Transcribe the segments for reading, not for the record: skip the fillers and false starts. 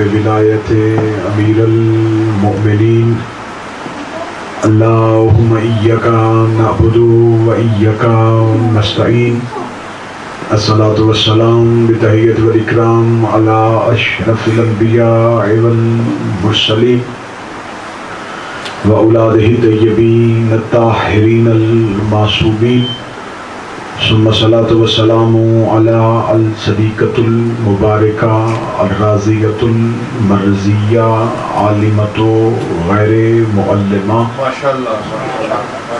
بولایت امیر المؤمنین اللہم ایاک نعبد و ایاک نستعین الصلاة والسلام بتحیت والاکرام علی اشرف الانبیاء والمرسلین و اولادہ الطیبین الطاہرین المعصومین ثم الصلاة والسلام علی الصدیقۃ المبارکہ الرازیۃ المرضیہ عالمۃ غیر معلمہ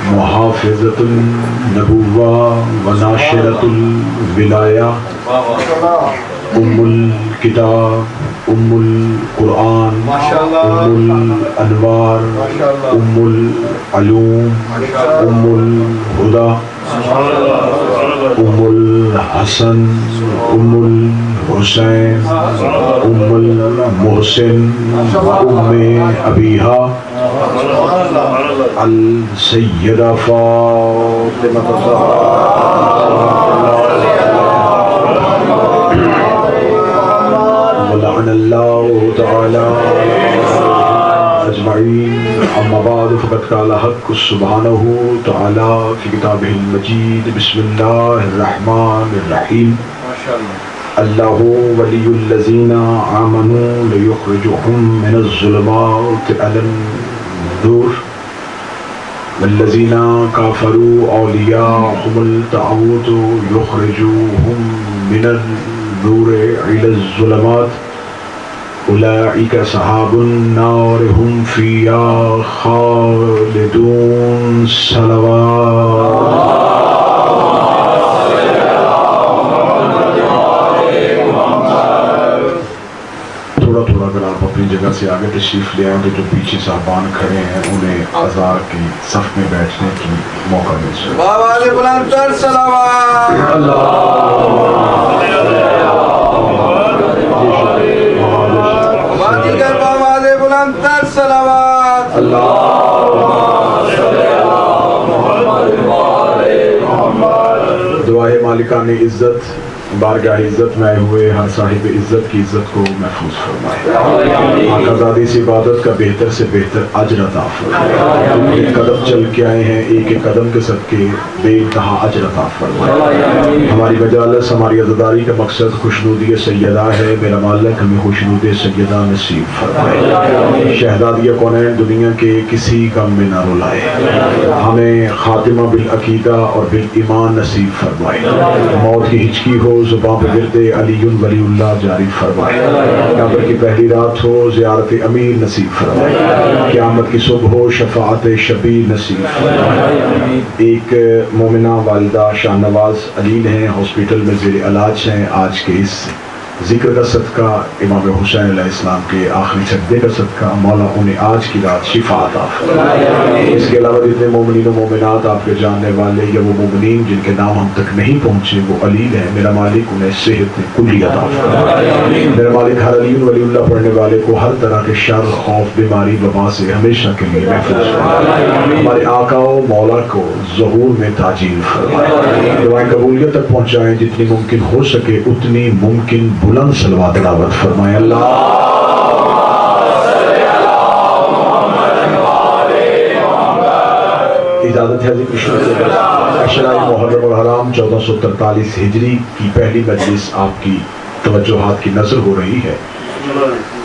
محافظۃ النبوہ و ناشرۃ الولایہ ام الکتاب ام القرآن ام الانوار ام العلوم ام الہدی ام الحسن ام الحسین ام المحسن ام ابیہا السیدہ فاطمہ ولعن اللہ تعالی اجمعین اما بعد فقد قال حق سبحانہ تعالی فی کتابہ المجید بسم اللہ الرحمن الرحیم اللہ ولی الذین آمنوا لیخرجہم من الظلمات الی النور والذین کافروا اولیاءہم الطاغوت یخرجوہم من النور الی الظلمات اولئک اصحاب النار هم فیہا خالدون صلوات تھوڑا تھوڑا اگر آپ اپنی جگہ سے آگے تشریف لے آئیں تو جو پیچھے صاحبان کھڑے ہیں انہیں اذان کی صف میں بیٹھنے کی موقع مل جائے بابا علی بلند تر صلوات دیگر بابا علی بلند تر صلوات دعائے مالکان عزت بارگاہ عزت میں آئے ہوئے ہر صاحب عزت کی عزت کو محفوظ فرمائے آقا زادی سے عبادت کا بہتر سے بہتر اجر عطا فرمائے ایک قدم چل کے آئے ہیں ایک ایک قدم کے صدقے بے انتہا اجر عطا فرمائے ہماری مجالس ہماری عزاداری کا مقصد خوشنودی سیدہ ہے میرا مالک ہمیں خوشنود سیدہ نصیب فرمائے شہزادیہ کونین دنیا کے کسی غم میں نہ رلائے ہمیں خاتمہ بالعقیدہ اور بالایمان نصیب فرمائے موت کی ہچکی ہو زبان پہ گردے علی ولی اللہ جاری فرمائے قبر کی پہلی رات ہو زیارت امیر نصیب فرمائے قیامت کی صبح ہو شفاعت شبیر نصیب فرمائے ایک مومنہ والدہ شاہ نواز علیل ہیں ہاسپٹل میں زیر علاج ہیں آج کے اس ذکر کا صدقہ امام حسین علیہ السلام کے آخری سجدے کا صدقہ مولا انہیں آج کی رات شفا عطا فرمائے اس کے علاوہ جتنے مومنین و مومنات آپ کے جاننے والے یا وہ مومنین جن کے نام ہم تک نہیں پہنچے وہ علیل ہیں میرا مالک انہیں صحت کلی عطا فرمائے میرا مالک ہر علی ولی اللہ پڑھنے والے کو ہر طرح کے شر خوف بیماری وبا سے ہمیشہ کے لیے محفوظ فرمائے ہمارے آقا و مولا کو ظہور میں تاجیل فرمائے دعائیں قبولیت تک پہنچائیں جتنی ممکن ہو سکے اتنی ممکن بلند صلوات تلاوت فرمائے اللہ اجازت ہے عشرہ محرم الحرام 1443 ہجری کی پہلی مجلس آپ کی توجہات کی نظر ہو رہی ہے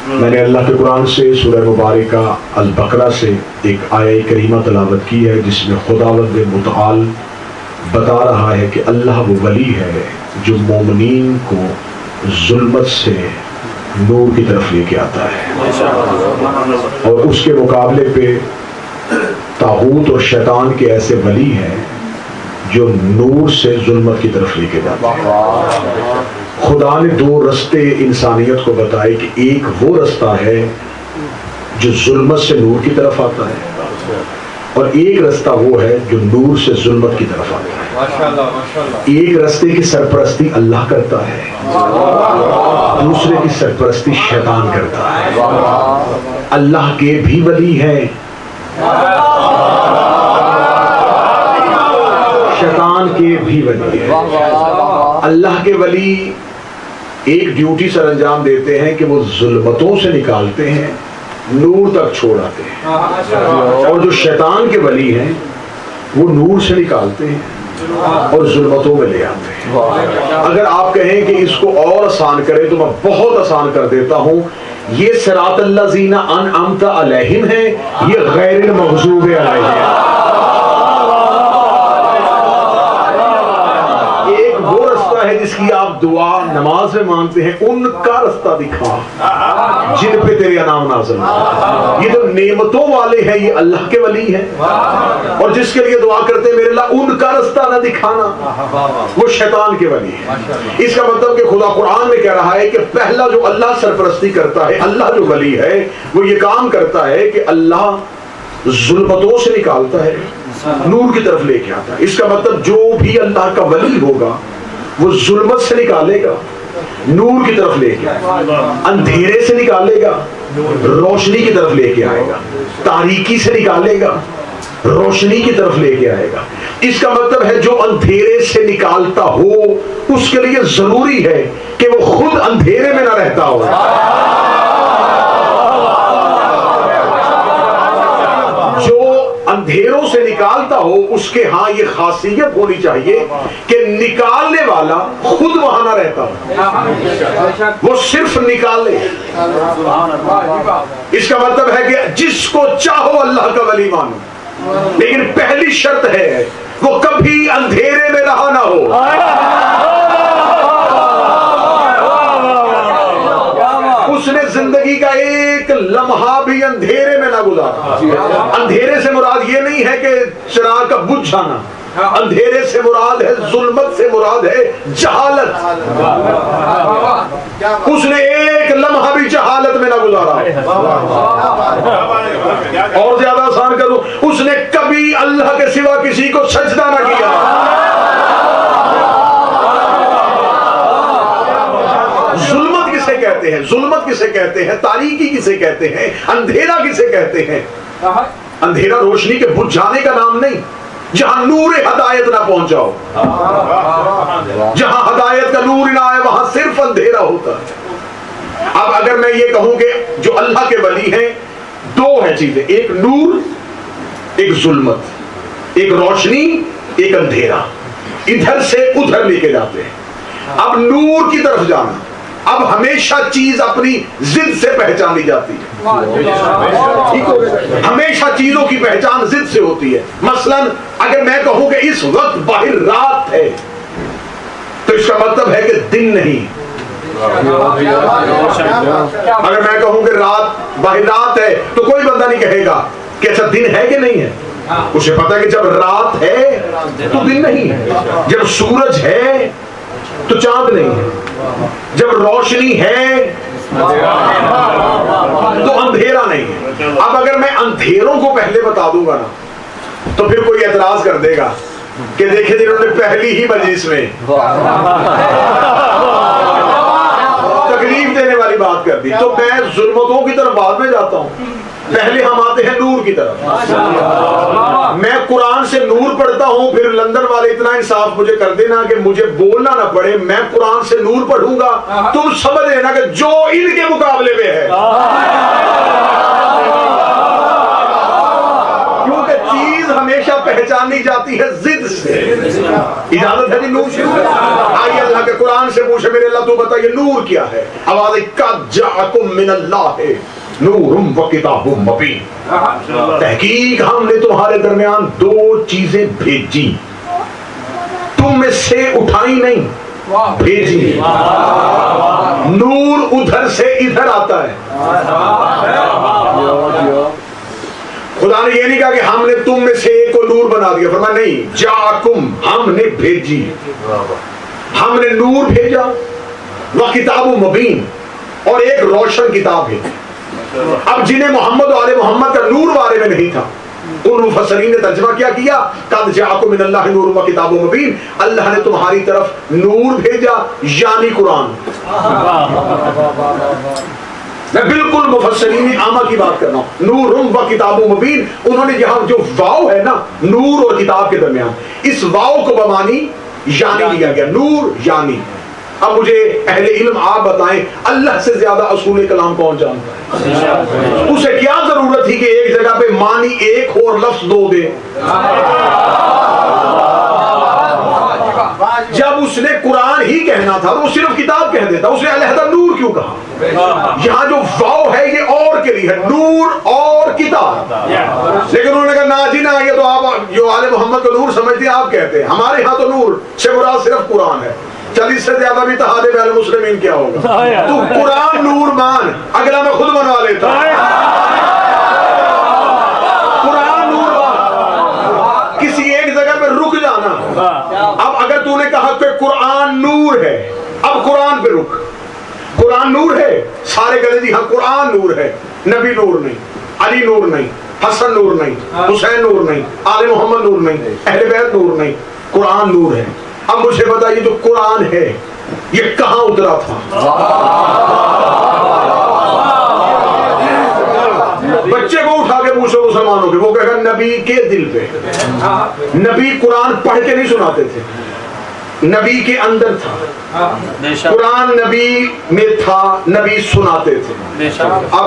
میں نے اللہ کے قرآن سے سورہ مبارکہ البقرہ سے ایک آیہ کریمہ تلاوت کی ہے جس میں خداوند متعال بتا رہا ہے کہ اللہ وہ ولی ہے جو مومنین کو ظلمت سے نور کی طرف لے کے آتا ہے اور اس کے مقابلے پہ طاغوت اور شیطان کے ایسے ولی ہیں جو نور سے ظلمت کی طرف لے کے جاتے ہیں خدا نے دو رستے انسانیت کو بتائے کہ ایک وہ رستہ ہے جو ظلمت سے نور کی طرف آتا ہے اور ایک رستہ وہ ہے جو نور سے ظلمت کی طرف آتا ہے ایک رستے کی سرپرستی اللہ کرتا ہے دوسرے کی سرپرستی شیطان کرتا ہے اللہ کے بھی ولی ہیں شیطان کے بھی ولی ہیں اللہ کے ولی ایک ڈیوٹی سر انجام دیتے ہیں کہ وہ ظلمتوں سے نکالتے ہیں، نور تک چھوڑ آتے ہیں، اور جو شیطان کے ولی ہیں وہ نور سے نکالتے ہیں اور ظلمتوں میں لے آتے ہیں۔ اگر آپ کہیں کہ اس کو اور آسان کرے تو میں بہت آسان کر دیتا ہوں، یہ صراط الذین انعمت علیہم ہے، یہ غیر المغضوب علیہم ہے۔ ایک وہ رستہ ہے جس کی آپ دعا نماز میں مانگتے ہیں، ان کا رستہ دکھا جن پہ تیرے انعام نازل ہو۔ یہ جو نعمتوں والے ہیں یہ اللہ کے ولی ہیں، اور جس کے لیے دعا کرتے ہیں میرے اللہ ان کا رستہ نہ دکھانا، وہ شیطان کے ولی ہیں۔ اس کا مطلب کہ خدا قرآن میں کہہ رہا ہے کہ پہلا جو اللہ سرپرستی کرتا ہے، اللہ جو ولی ہے، وہ یہ کام کرتا ہے کہ اللہ ظلمتوں سے نکالتا ہے، نور کی طرف لے کے آتا ہے۔ اس کا مطلب جو بھی اللہ کا ولی ہوگا وہ ظلمت سے نکالے گا، نور کی طرف لے کے آئے گا، اندھیرے سے نکالے گا، روشنی کی طرف لے کے آئے گا، تاریکی سے نکالے گا، روشنی کی طرف لے کے آئے گا۔ اس کا مطلب ہے جو اندھیرے سے نکالتا ہو اس کے لیے ضروری ہے کہ وہ خود اندھیرے میں نہ رہتا ہو۔ جو اندھیروں سے نکالتا ہو اس کے ہاں یہ خاصیت ہونی چاہیے کہ نکالنے والا خود وہاں نہ رہتا ہو، وہ صرف نکالے۔ اس کا مطلب ہے کہ جس کو چاہو اللہ کا ولی مانو، لیکن پہلی شرط ہے وہ کبھی اندھیرے میں رہا نہ ہو۔ اس نے زندگی کا ایک لمحہ بھی اندھیرے میں نہ گزارا۔ اندھیرے سے مراد یہ نہیں ہے کہ چراغ کا بجھ جانا، اندھیرے سے مراد ہے، ظلمت سے مراد ہے جہالت۔ اس نے ایک لمحہ بھی جہالت میں نہ گزارا۔ اور زیادہ آسان کروں، اس نے کبھی اللہ کے سوا کسی کو سجدہ نہ کیا۔ ظلمت کسے کہتے ہیں؟ ظلمت کسے کہتے ہیں؟ تاریکی کسے کہتے ہیں؟ اندھیرا کسے کہتے ہیں؟ اندھیرا روشنی کے بجھ جانے کا نام نہیں، جہاں نور ہدایت نہ پہنچاؤ، جہاں ہدایت کا نور نہ آئے وہاں صرف اندھیرا ہوتا ہے۔ اب اگر میں یہ کہوں کہ جو اللہ کے ولی ہیں دو ہیں چیزیں، ایک نور ایک ظلمت، ایک روشنی ایک اندھیرا، ادھر سے ادھر لے کے جاتے ہیں۔ اب نور کی طرف جانا، اب ہمیشہ چیز اپنی ضد سے پہچانی جاتی ہے، ہمیشہ چیزوں کی پہچان ضد سے ہوتی ہے۔ مثلا اگر میں کہوں کہ اس وقت باہر رات ہے تو اس کا مطلب ہے کہ دن نہیں۔ اگر میں کہوں کہ رات باہر رات ہے تو کوئی بندہ نہیں کہے گا کہ اچھا دن ہے کہ نہیں ہے، اسے پتا ہے کہ جب رات ہے تو دن نہیں ہے، جب سورج ہے تو چاند نہیں ہے، جب روشنی ہے تو اندھیرا نہیں ہے۔ اب اگر میں اندھیروں کو پہلے بتا دوں گا نا تو پھر کوئی اعتراض کر دے گا کہ دیکھیں جنہوں نے پہلی ہی مجلس میں تکلیف دینے والی بات کر دی، تو میں ظلمتوں کی طرف بعد میں جاتا ہوں، پہلے ہم آتے ہیں نور کی طرف۔ میں قرآن سے نور پڑھتا ہوں، پھر لندن والے اتنا انصاف مجھے کر دینا کہ مجھے بولنا نہ پڑے، میں قرآن سے نور پڑھوں گا، تم سمجھ لینا کہ جو ان کے مقابلے میں ہے، کیونکہ چیز ہمیشہ پہچانی جاتی ہے ضد سے۔ اجازت ہے جی نور سے؟ آئیے اللہ کے قرآن سے پوچھے میرے اللہ تو بتا یہ نور کیا ہے؟ آواز قد جاءکم من اللہ نور و کتاب مبین، تحقیق ہم نے تمہارے درمیان دو چیزیں بھیجی، تم میں سے اٹھائی نہیں، بھیجی۔ نور ادھر سے ادھر آتا ہے، خدا نے یہ نہیں کہا کہ ہم نے تم میں سے ایک کو نور بنا دیا، فرمایا نہیں، جاکم ہم نے بھیجی، ہم نے نور بھیجا، وہ کتاب مبین اور ایک روشن کتاب ہے۔ اب جنہیں محمد و آل محمد کا نور بارے میں نہیں تھا ان مفسرین نے ترجمہ کیا قد جاءکم من اللہ نور و کتاب مبین، اللہ نے تمہاری طرف نور بھیجا یعنی قرآن۔ میں بالکل مفسرین عامہ کی بات کر رہا ہوں، نور و کتاب مبین، انہوں نے یہاں جو واو ہے نا نور اور کتاب کے درمیان، اس واو کو بمانی یعنی لیا گیا، نور یعنی اب مجھے اہل علم آپ بتائیں اللہ سے زیادہ اصول کلام کون جانتا ہے؟ اسے کیا ضرورت تھی کہ ایک جگہ پہ معنی ایک ہو اور لفظ دو دے؟ جب اس نے قرآن ہی کہنا تھا تو وہ صرف کتاب کہہ دیتا، اس نے علیحدہ نور کیوں کہا؟ یہاں جو واو ہے یہ اور کے لیے ہے، نور اور کتاب، لیکن انہوں نے کہا نا جی نا، یہ تو آپ جو آل محمد کو نور سمجھتے ہیں آپ کہتے ہیں، ہمارے ہاں تو نور سے مراد صرف قرآن ہے، چل اس سے زیادہ بھی اتحاد بین المسلمین کیا ہوگا؟ تو قرآن نور مان، اگلا میں خود بنوا لیتا قرآن نور مان، کسی ایک جگہ پہ رک جانا۔ اب اگر تو نے کہا کہ قرآن نور ہے، اب قرآن پہ رک، قرآن نور ہے، سارے کہتے جی ہاں قرآن نور ہے، نبی نور نہیں، علی نور نہیں، حسن نور نہیں، حسین نور نہیں، آل محمد نور نہیں، اہل بیت نور نہیں، قرآن نور ہے۔ اب مجھے بتائیے جو قرآن ہے یہ کہاں اترا تھا؟ بچے کو اٹھا کے پوچھو مسلمانوں کے، وہ کہے گا نبی کے دل پہ۔ نبی قرآن پڑھ کے نہیں سناتے تھے، نبی کے اندر تھا، قرآن نبی میں تھا، نبی سناتے تھے۔ اب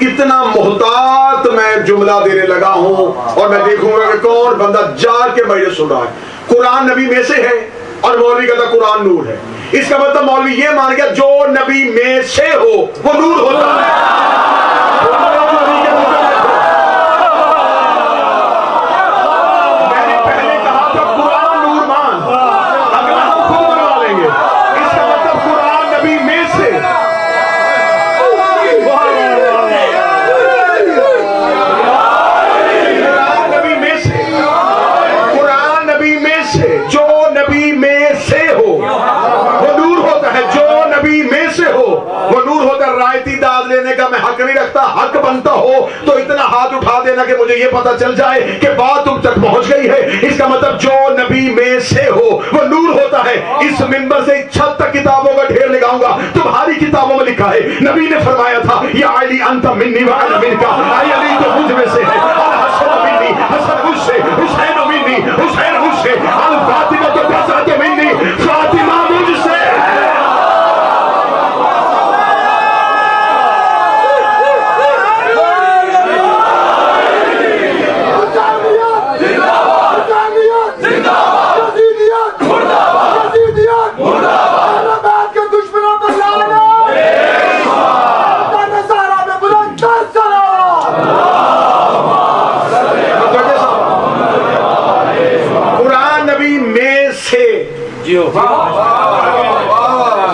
اتنا محتاط میں جملہ دینے لگا ہوں اور میں دیکھوں گا کہ کون بندہ جا کے مجھے سن رہا ہے۔ قرآن نبی میں سے ہے اور مولوی کہتا قرآن نور ہے، اس کا مطلب مولوی یہ مان گیا جو نبی میں سے ہو وہ نور ہوتا ہے۔ میں نے پہلے کہا تھا قرآن نور مان، اگلا ہم خود بنوا لیں گے، اس کا مطلب قرآن نبی میں سے۔ قرآن نبی میں سے، قرآن نبی میں سے، جو نبی میں سے ہو وہ نور ہوتا ہے، جو نبی میں سے ہو وہ نور ہوتا ہے۔ رائتی داد لینے کا میں حق نہیں رکھتا، حق بنتا ہو تو اتنا ہاتھ اٹھا دینا کہ مجھے یہ پتا چل جائے کہ بات تم تک پہنچ گئی ہے۔ اس کا مطلب جو نبی میں سے ہو وہ نور ہوتا ہے۔ اس منبر سے چھت تک کتابوں کا ڈھیر لگاؤں گا، تمہاری کتابوں میں لکھا ہے، نبی نے فرمایا تھا یا علی انت منی و انا منک، اے علی تو مجھ میں سے ہے، الحسن منی، حسن مجھ سے، حسین منی، حسین مجھ سے، الفاطمہ تو بسرت منی، فاطمہ مجھ سے۔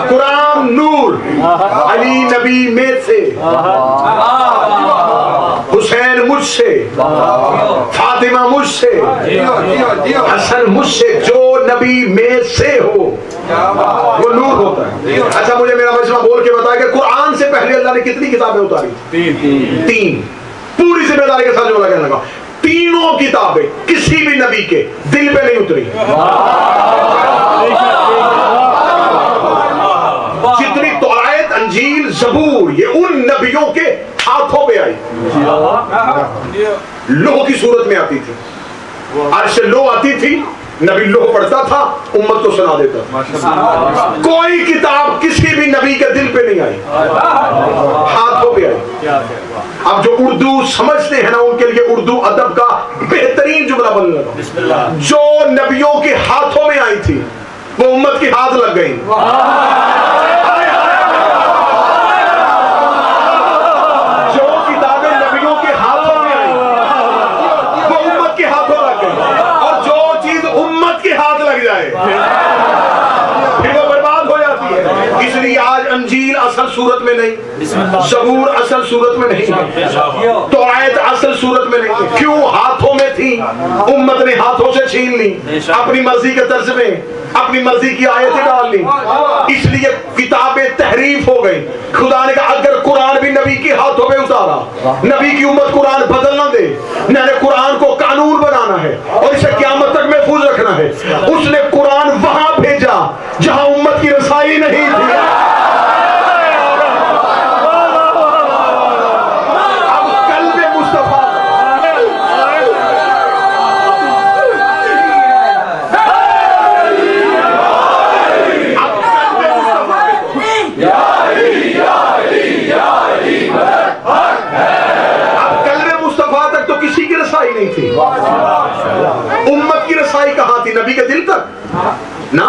قرآن نور، علی نبی میں سے، حسین مجھ سے، فاطمہ مجھ سے، حسن مجھ سے، جو نبی میں سے ہو وہ نور ہوتا ہے۔ اچھا مجھے میرا مجمع بول کے بتایا کہ قرآن سے پہلے اللہ نے کتنی کتابیں اتاری؟ تین۔ پوری ذمہ داری کے ساتھ جو کہنے لگا، تینوں کتابیں کسی بھی نبی کے دل پہ نہیں اتری۔ جتنی توراۃ، انجیل، زبور، یہ ان نبیوں کے ہاتھوں پہ آئی، لوح کی صورت میں آتی تھی، عرش سے لوح آتی تھی، نبی لوح پڑھتا تھا، امت کو سنا دیتا تھا۔ کوئی کتاب کسی بھی نبی کے دل پہ نہیں آئی، ہاتھوں پہ آئی۔ اب جو اردو سمجھتے ہیں نا ان کے لیے اردو ادب کا بہترین جملہ بننے لگا، جو نبیوں کے ہاتھوں میں آئی تھی وہ امت کے ہاتھ لگ گئی۔ جو کتابیں نبیوں کے ہاتھوں میں آئی وہ امت کے ہاتھوں لگ گئی، اور جو چیز امت کے ہاتھ لگ جائے پھر وہ برباد ہو جاتی ہے۔ اس لیے آج انجیل اصل صورت میں نہیں، زبور اصل صورت میں نہیں، توراۃ اصل صورت میں نہیں۔ کیوں؟ ہاتھوں میں تھی، امت نے ہاتھوں سے چھین لی، اپنی مرضی کے طرز میں اپنی مرضی کی آیتیں ڈال لی، اس لیے کتابیں تحریف ہو گئی۔ خدا نے کہا اگر قرآن بھی نبی کے ہاتھوں پہ اتارا، نبی کی امت قرآن بدل نہ دے، میں نے قرآن کو قانون بنانا ہے اور اسے قیامت تک محفوظ رکھنا ہے۔ اس نے قرآن وہاں بھیجا جہاں امت کی رسائی نہیں تھی۔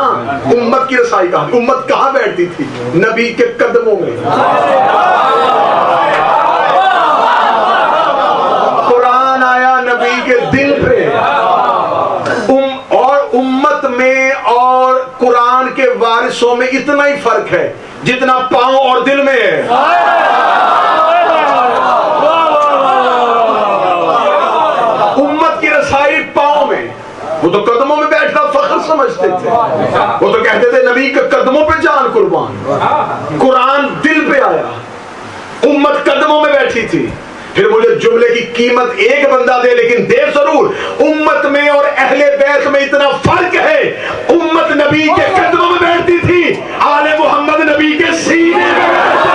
ہاں امت کی رسائی کہاں؟ امت کہاں بیٹھتی تھی؟ نبی کے قدموں میں. قرآن آیا نبی کے دل پہ. اور امت میں اور قرآن کے وارثوں میں اتنا ہی فرق ہے جتنا پاؤں اور دل میں ہے. امت کی رسائی پاؤں میں. وہ تو قدموں میں بیٹھنا فخر سمجھتے تھے. وہ تو کہتے تھے نبی کے قدموں پہ جان قربان. قرآن دل پہ آیا, امت قدموں میں بیٹھی تھی. پھر مجھے جملے کی قیمت ایک بندہ دے لیکن دے ضرور. امت میں اور اہل بیت میں اتنا فرق ہے. امت نبی کے قدموں میں بیٹھتی تھی, آل محمد نبی کے سینے میں بیٹھتے.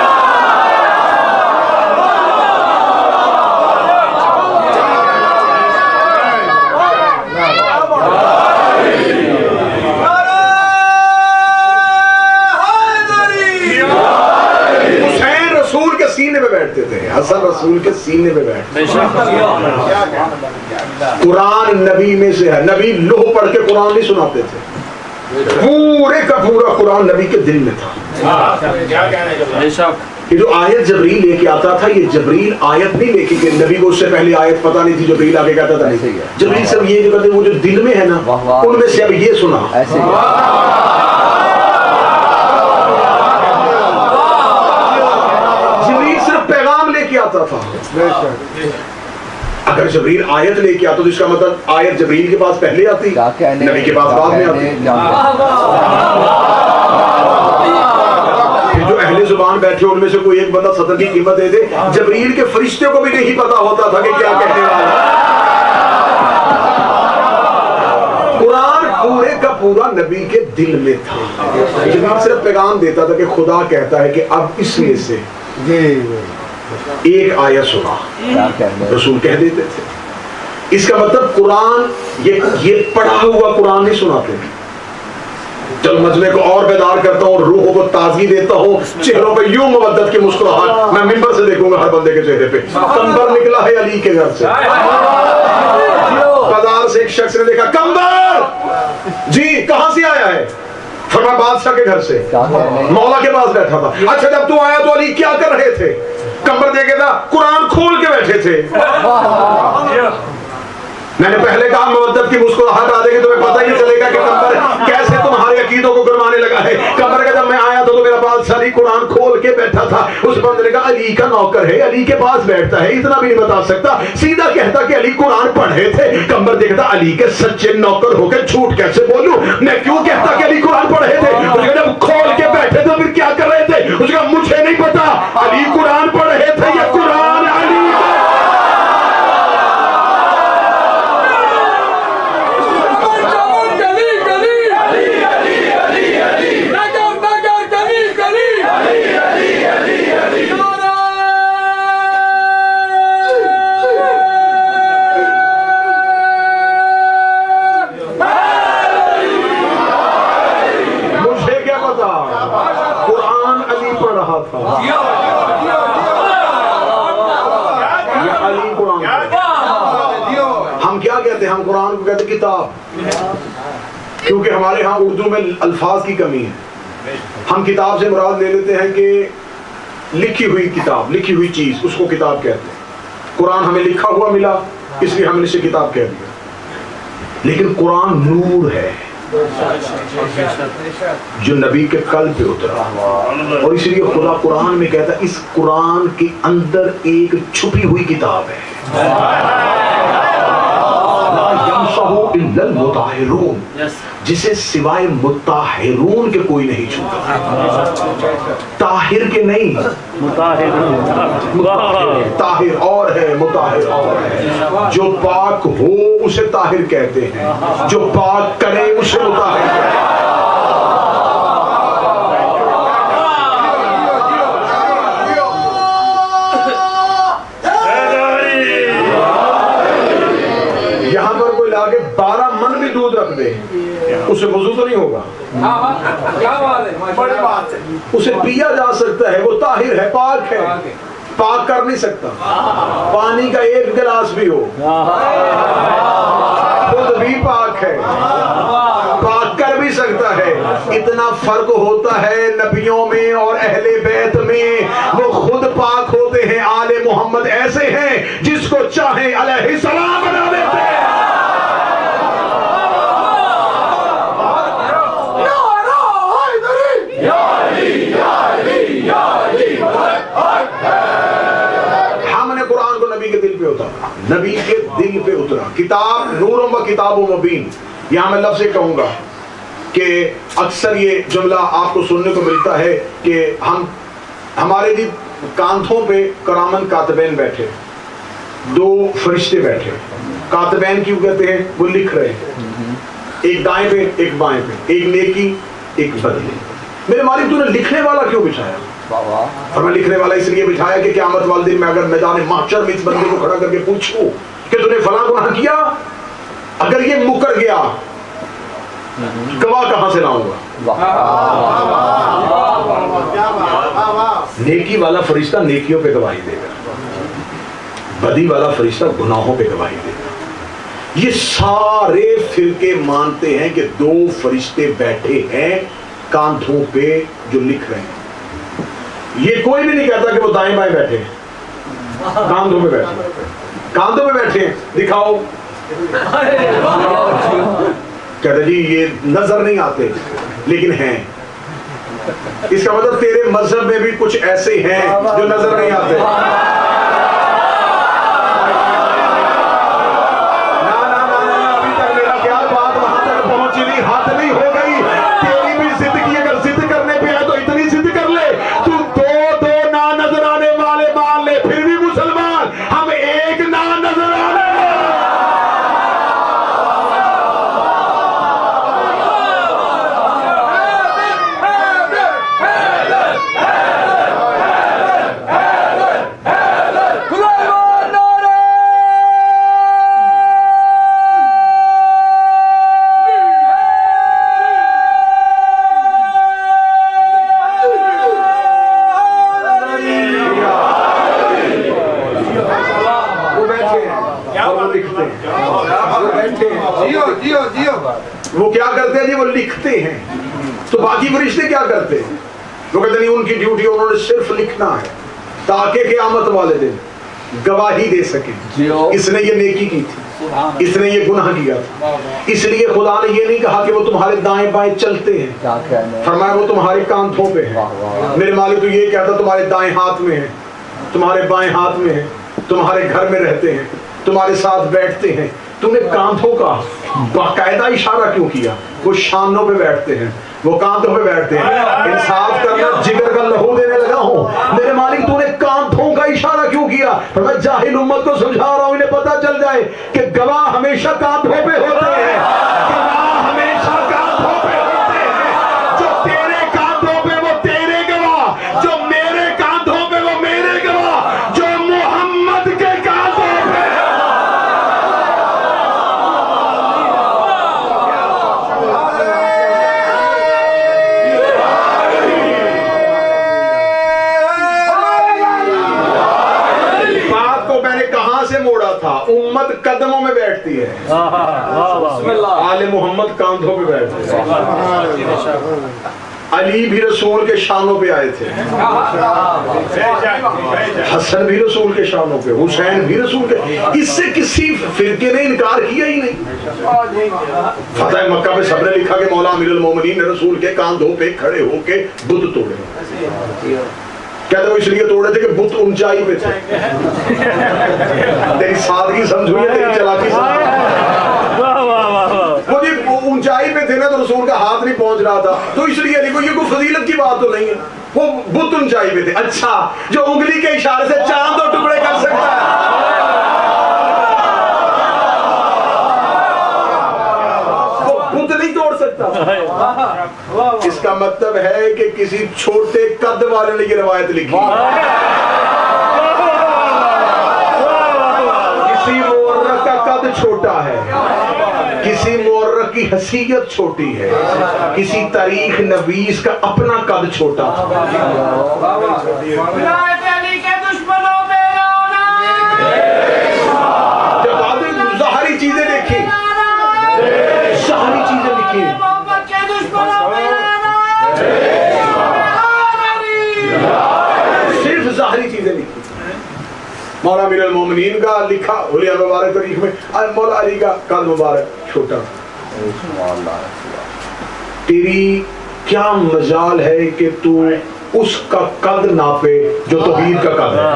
سینے میں بیٹھتے تھے, حسن رسول کے سینے میں بیٹھتے. قرآن نبی میں سے ہے. نبی لوح پڑھ کے قرآن نہیں سناتے تھے, پورے کا پورا قرآن نبی کے دل میں تھا. یہ جو آیت جبریل لے کے آتا تھا, یہ جبریل آیت نہیں لے کے, نبی کو اس سے پہلے آیت پتہ نہیں تھی, جبریل آگے کہتا تھا نہیں. جبریل سب یہ جو کہتے ہیں وہ جو دل میں ہے نا, ان میں سے اب یہ سنا. آتا تھا. اگر جبریل آیت لے کے آتا تو اس کا مطلب آیت جبریل کے پاس پہلے آتی, نبی کے پاس بعد میں آتی. جو اہل زبان بیٹھے ان میں سے کوئی ایک بندہ صدر کی قیمت دے دے, جبریل کے فرشتے کو بھی نہیں پتا ہوتا تھا کہ کیا کہنے والا. قرآن پورے کا پورا نبی کے دل میں تھا. جبریل صرف پیغام دیتا تھا کہ خدا کہتا ہے کہ اب اس میں سے ایک آیت سنا, رسول کہہ دیتے تھے. اس کا مطلب قرآن یہ پڑھا ہوا قرآن نہیں سناتے. چل مجمع کو اور بیدار کرتا ہوں, روحوں کو تازگی دیتا ہوں, چہروں پہ یوں مودت کی مسکراہٹ میں ممبر سے دیکھوں گا ہر بندے کے چہرے پہ. کمبر نکلا ہے علی کے گھر سے, بازار سے ایک شخص نے دیکھا کمبر, جی کہاں سے آیا ہے؟ فرمایا بادشاہ کے گھر سے, مولا کے پاس بیٹھا تھا. اچھا جب تو آیا تو علی کیا کر رہے تھے؟ کمبر دے کے تھا, قرآن کھول کے بیٹھے تھے. میں نے پہلے کہا مودت کی مسکراہٹ آ جائے گی, تمہیں پتہ ہی چلے گا کہ کمبر کیسے تمہارے عقیدوں کو گرمانے لگا ہے. کمبر کا جب میں آیا تو میرا بادشاہ علی قرآن کھول کے بیٹھا تھا. اس بندے نے کہا علی کا نوکر ہے, علی کے پاس بیٹھتا ہے, اتنا بھی نہیں بتا سکتا. سیدھا کہتا کہ علی قرآن پڑھے تھے. کمبر دیکھتا علی کے سچے نوکر ہو کے جھوٹ کیسے بولوں, میں کیوں کہتا کہ علی قرآن پڑھے تھے. اس نے جب کھول کے بیٹھے تو پھر کیا کر رہے تھے؟ اس نے کہا مجھے نہیں پتا, علی قرآن پڑھ رہے تھے یا قرآن علی. ہم قرآن کو کہتے ہیں کتاب, کیونکہ ہمارے ہاں اردو میں الفاظ کی کمی ہے. ہم کتاب سے مراد لے لیتے ہیں کہ لکھی ہوئی کتاب, لکھی ہوئی چیز, اس کو کتاب کہتے ہیں. قرآن ہمیں لکھا ہوا ملا اس لیے ہم نے اسے کتاب کہہ دیا. لیکن قرآن نور ہے جو نبی کے قلب پہ اترا, اور اس لیے خدا قرآن میں کہتا ہے اس قرآن کے اندر ایک چھپی ہوئی کتاب ہے جسے سوائے مطہرون کے کوئی نہیں چھوتا. طاہر کے نہیں, طاہر اور ہے, مطہر اور ہے. جو پاک ہو اسے طاہر کہتے ہیں, جو پاک کرے اسے مطہر کہتے ہیں. یہاں پر کوئی لاگے 12 من بھی دودھ رکھ دے, اسے وضو تو نہیں ہوگا, اسے پیا جا سکتا ہے, وہ طاہر ہے, پاک ہے. پاک کر نہیں سکتا. پانی کا ایک گلاس بھی ہو خود بھی پاک ہے, پاک کر بھی سکتا ہے, اتنا فرق ہوتا ہے نبیوں میں اور اہل بیت میں، وہ خود پاک ہوتے ہیں، آل محمد ایسے ہیں جس کو چاہیں علیہ السلام بنا دیتے ہیں۔ ہم نے قرآن کو نبی کے دل پہ اتارا، نبی کے دل پہ اترا، کتاب نور و کتاب و مبین۔ یہاں میں لفظ کہوں گا کہ اکثر یہ جملہ آپ کو سننے کو ملتا ہے کہ ہمارے بھی کاندھوں پہ کرامن کاتبین بیٹھے، دو فرشتے بیٹھے۔ کاتبین کیوں کہتے ہیں؟ وہ لکھ رہے ہیں، ایک دائیں پہ ایک بائیں پہ، ایک نیکی ایک بدی۔ میرے مالک تو نے لکھنے والا کیوں بچھایا؟ فرمایا لکھنے والا اس لیے بچھایا کہ قیامت والے دن میں اگر میدان محشر میں اس بندے کو کھڑا کر کے پوچھوں کہ تو نے فلاں گناہ کیا، اگر یہ مکر گیا گواہ کہاں سے لاؤں گا؟ نیکی والا فرشتہ نیکیوں پہ گواہی دے گا، بدی والا فرشتہ گناہوں پہ گواہی دے گا۔ یہ سارے فرقے مانتے ہیں کہ دو فرشتے بیٹھے ہیں کاندھوں پہ جو لکھ رہے ہیں۔ یہ کوئی بھی نہیں کہتا کہ وہ دائیں بائیں بیٹھے ہیں، کاندھوں پہ بیٹھے، کاندھوں پہ بیٹھے ہیں، دکھاؤ۔ کہتے جی یہ نظر نہیں آتے لیکن ہیں۔ اس کا مطلب تیرے مذہب میں بھی کچھ ایسے ہیں جو نظر نہیں آتے۔ ابھی تک میرا کیا بات وہاں تک پہنچی نہیں، ہاتھ نہیں ہو گئی۔ تیری بھی ضد کی، اگر ضد کرنے پہ ہے تو اتنی ضد کر لے تو دو نہ نظر آنے والے مان لے، پھر بھی مسلمان ہم ایک نہ نظر آنے۔ وہ کیا کرتے ہیں جی؟ وہ لکھتے ہیں۔ تو باقی فرشتے کیا کرتے ہیں؟ وہ کہتے ہیں ان کی ڈیوٹی انہوں نے صرف لکھنا ہے تاکہ قیامت والے دن گواہی دے سکیں اس نے یہ نیکی کی تھی، اس نے یہ گناہ کیا تھا۔ اس لیے خدا نے یہ نہیں کہا کہ وہ تمہارے دائیں بائیں چلتے ہیں، فرمایا وہ تمہارے کاندھوں پہ ہیں۔ میرے مالک تو یہ کہتا تمہارے دائیں ہاتھ میں ہے، تمہارے بائیں ہاتھ میں ہے، تمہارے گھر میں رہتے ہیں، تمہارے ساتھ بیٹھتے ہیں۔ تم نے کاندھوں کا باقاعدہ اشارہ کیوں کیا؟ وہ شانوں پہ بیٹھتے ہیں، وہ کاندھوں پہ بیٹھتے ہیں۔ انصاف کرنا جگر کا لہو دینے لگا ہوں، میرے مالک تو نے کاندھوں کا اشارہ کیوں کیا؟ پر میں جاہل امت کو سمجھا رہا ہوں انہیں پتہ چل جائے کہ گواہ ہمیشہ کاندھوں پہ ہوتے ہیں، گواہ ہمیشہ کاندھوں پہ ہوتے ہیں۔ جو تیرے کاندھوں پہ وہ تیرے گواہ، جو میرے کاندھوں پہ وہ میرے گواہ، جو محمد کے کاندھوں پہ۔ موڑا تھا امت قدموں میں بیٹھتی ہے، آل محمد کاندھوں پہ بیٹھتے ہیں۔ علی بھی رسول کے شانوں پہ آئے تھے، حسن بھی رسول کے شانوں پہ، حسین بھی رسول کے۔ اس سے کسی فرقے نے انکار کیا ہی نہیں۔ فتح مکہ پہ سب نے لکھا کہ مولا امیر المومنین نے رسول کے کاندھوں پہ کھڑے ہو کے بت توڑے۔ کہتے وہ اس لیے توڑے تھے کہ بت اونچائی پہ تھے۔ تیری سادگی سمجھو یا تیری چلاکی سمجھو؟ وہ جی اونچائی پہ تھے نا تو رسول کا ہاتھ نہیں پہنچ رہا تھا، تو اس لیے نہیں، یہ کوئی فضیلت کی بات تو نہیں ہے، وہ بت اونچائی پہ تھے۔ اچھا جو انگلی کے اشارے سے چاند اور ٹکڑے کر سکتا ہے، وہ بت نہیں توڑ سکتا۔ اس کا مطلب ہے کہ کسی چھوٹے قد والے نے یہ روایت لکھی، کسی مورخ کا قد چھوٹا ہے، کسی مورخ کی حیثیت چھوٹی ہے، کسی تاریخ نویس کا اپنا قد چھوٹا تھا۔ جب آپ نے ظاہری چیزیں دیکھی، ظاہری چیزیں لکھی، مولا امیر المومنین کا لکھا اولیاء مبارک تاریخ میں، مولا علی کا قد مبارک چھوٹا تھا۔ تیری کیا مجال ہے کہ تو اس کا قد ناپے جو توحید کا قد ہے؟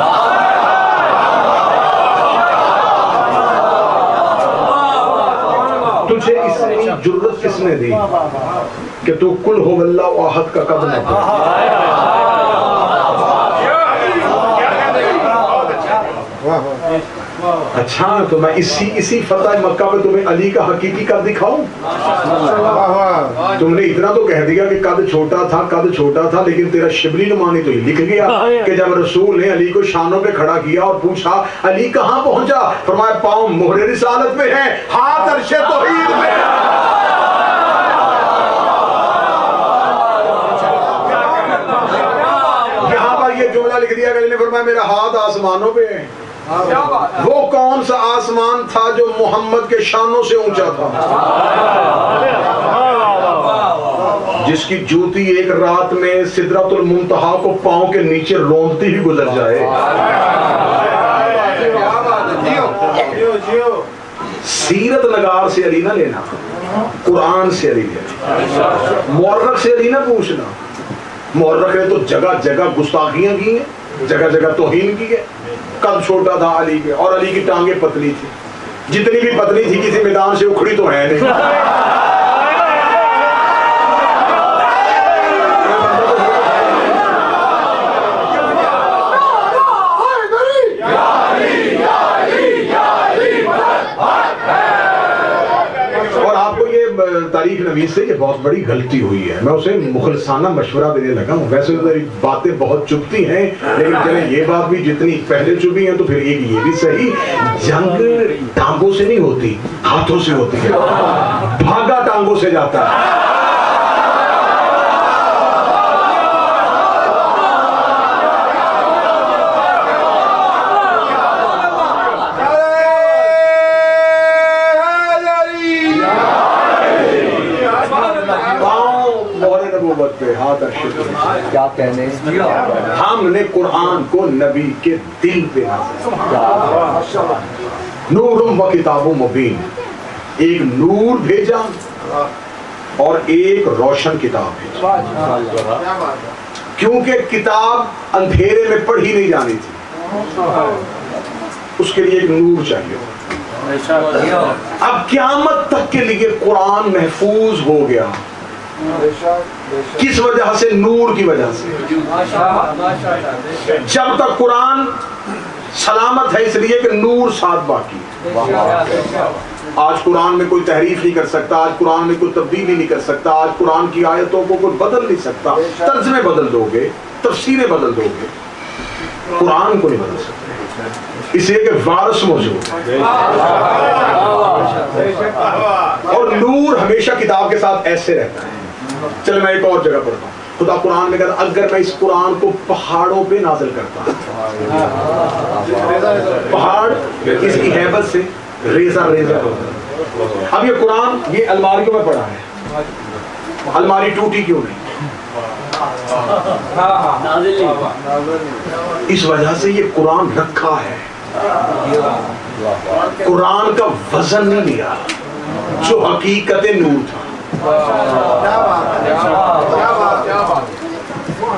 تجھے اتنی جرت کس نے دی کہ تو کل ہو اللہ احد کا قد ناپے؟ اچھا تو میں اسی فتح مکہ پہ تمہیں علی کا حقیقی قد دکھاؤں؟ تم نے اتنا تو کہہ دیا کہ قد چھوٹا تھا، لیکن تیرا شبلی نمانی تو یہ لکھ گیا کہ جب رسول نے علی کو شانوں پہ کھڑا کیا اور پوچھا علی کہاں پہنچا، فرمایا پاؤں مہر رسالت پہ ہیں، ہاتھ عرش توحید میں۔ یہاں پر یہ جملہ لکھ دیا کہ علی نے فرمایا میرا ہاتھ آسمانوں پہ ہے۔ وہ کون سا آسمان تھا جو محمد کے شانوں سے اونچا تھا، جس کی جوتی ایک رات میں سدرۃ المنتہا کو پاؤں کے نیچے روندتی ہی گزر جائے؟ سیرت نگار سے علی نہ لینا، قرآن سے علی لینا، مورخ سے علی نہ پوچھنا۔ مورخ نے تو جگہ جگہ گستاخیاں کی ہیں، جگہ جگہ توہین کی ہے۔ قد چھوٹا تھا علی کے، اور علی کی ٹانگیں پتلی تھی، جتنی بھی پتلی تھی کسی میدان سے اکھڑی تو ہے نہیں۔ اور آپ کو یہ تاریخ نویس سے یہ بہت بڑی غلطی ہوئی ہے، میں اسے مخلصانہ مشورہ دینے لگا ہوں۔ ویسے تو میری باتیں بہت چبھتی ہیں، لیکن چلیں یہ بات بھی جتنی پہلے چبھی ہیں تو پھر ایک یہ بھی صحیح، جنگ ٹانگوں سے نہیں ہوتی، ہاتھوں سے ہوتی ہے، بھاگا ٹانگوں سے جاتا ہے۔ کیا کہنے، ہم نے قرآن کو نبی کے دل پہ نازل، نور و کتاب مبین، ایک نور بھیجا اور ایک روشن کتاب بھیجا، کیونکہ کتاب اندھیرے میں پڑھی نہیں جانی تھی، اس کے لیے ایک نور چاہیے۔ اب قیامت تک کے لیے قرآن محفوظ ہو گیا، کس وجہ سے؟ نور کی وجہ سے۔ جب تک قرآن سلامت ہے اس لیے کہ نور ساتھ باقی۔ آج قرآن میں کوئی تحریف نہیں کر سکتا، آج قرآن میں کوئی تبدیلی نہیں کر سکتا، آج قرآن کی آیتوں کو کوئی بدل نہیں سکتا۔ ترجمے بدل دو گے، تفسیریں بدل دو گے، قرآن کو نہیں بدل سکتے، اس لیے کہ وارث موجود ہے۔ اور نور ہمیشہ کتاب کے ساتھ ایسے رہتا ہے۔ چلے میں ایک اور جگہ پڑھتا ہوں، خدا قرآن میں کہتا اگر میں اس قرآن کو پہاڑوں پہ نازل کرتا، پہاڑ اس کی ہیبت سے ریزہ ریزہ ہوتا۔ اب یہ قرآن یہ الماریوں میں پڑا ہے، الماری ٹوٹی کیوں نہیں؟ اس وجہ سے یہ قرآن رکھا ہے، قرآن کا وزن نہیں لیا جو حقیقت نور تھا۔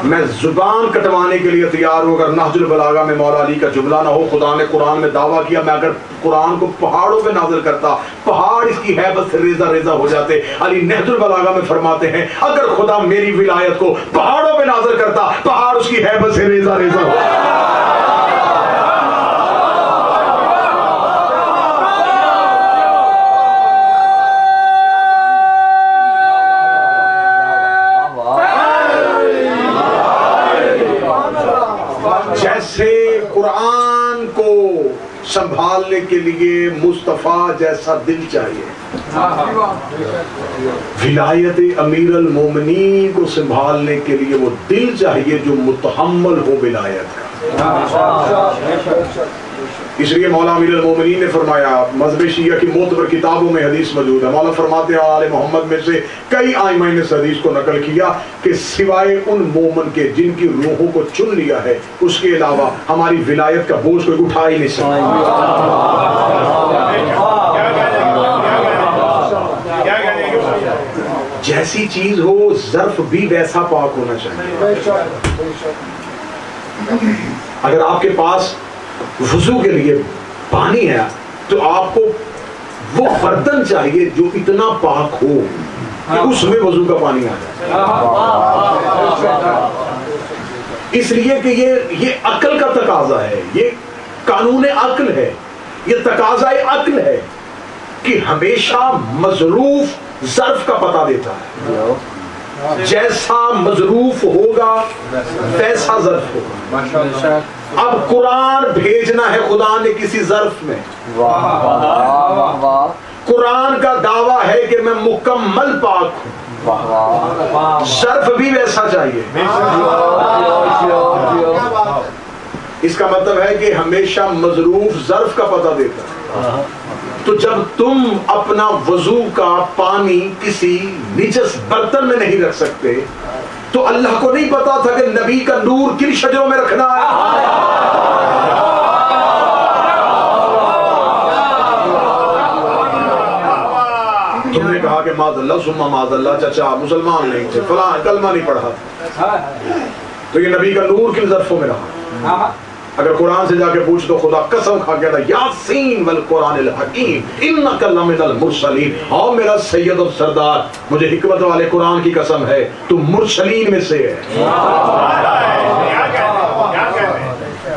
میں زبان کٹوانے کے لیے تیار ہوں اگر نہج البلاغہ میں مولا علی کا جملہ نہ ہو۔ خدا نے قرآن میں دعویٰ کیا میں اگر قرآن کو پہاڑوں پہ نازل کرتا، پہاڑ اس کی ہیبت سے ریزہ ریزہ ہو جاتے۔ علی نہج البلاغہ میں فرماتے ہیں اگر خدا میری ولایت کو پہاڑوں پہ نازل کرتا، پہاڑ اس کی ہیبت سے ریزہ ریزہ ہو جاتے۔ قرآن کو سنبھالنے کے لیے مصطفیٰ جیسا دل چاہیے، ولایت امیر المومنین کو سنبھالنے کے لیے وہ دل چاہیے جو متحمل ہو ولایت کا۔ اس لیے مولا امیر المومنین نے فرمایا، مذہب شیعہ کی معتبر کتابوں میں حدیث موجود ہے، مولا فرماتے ہیں آل محمد میں سے کئی آئمہ نے اس حدیث کو نقل کیا کہ سوائے ان مومن کے جن کی روحوں کو چن لیا ہے، اس کے علاوہ ہماری ولایت کا بوجھ کوئی اٹھا ہی نہیں سکتا۔ جیسی چیز ہو ظرف بھی ویسا پاک ہونا چاہیے۔ اگر آپ کے پاس وضو کے لیے پانی ہے تو آپ کو وہ برتن چاہیے جو اتنا پاک ہو کہ اس میں وضو کا پانی آ جائے۔ اس لیے کہ یہ عقل کا تقاضا ہے، یہ قانون عقل ہے، یہ تقاضۂ عقل ہے کہ ہمیشہ مظروف ظرف کا پتہ دیتا ہے، جیسا مظروف ہوگا ویسا ظرف ہوگا۔ اب قرآن بھیجنا ہے خدا نے کسی ظرف میں، قرآن کا دعویٰ ہے کہ میں مکمل پاک ہوں، ظرف بھی ویسا چاہیے۔ اس کا مطلب ہے کہ ہمیشہ مظروف ظرف کا پتہ دیتا ہے۔ تو جب تم اپنا وضو کا پانی کسی نجس برتن میں نہیں رکھ سکتے تو اللہ کو نہیں پتا تھا کہ نبی کا نور کن شجروں میں رکھنا ہے؟ تم نے کہا کہ معاذ اللہ ثم معاذ اللہ، چچا مسلمان نہیں تھے، فلاں کلمہ نہیں پڑھا، تو یہ نبی کا نور کن ظرفوں میں رہا؟ اگر قرآن سے جا کے پوچھ تو خدا قسم کھا گیا تھا، یاسین والقرآن الحکیم انک لمن المرسلین، اور میرا سید و سردار مجھے حکمت والے قرآن کی قسم ہے تو مرسلین میں سے ہے۔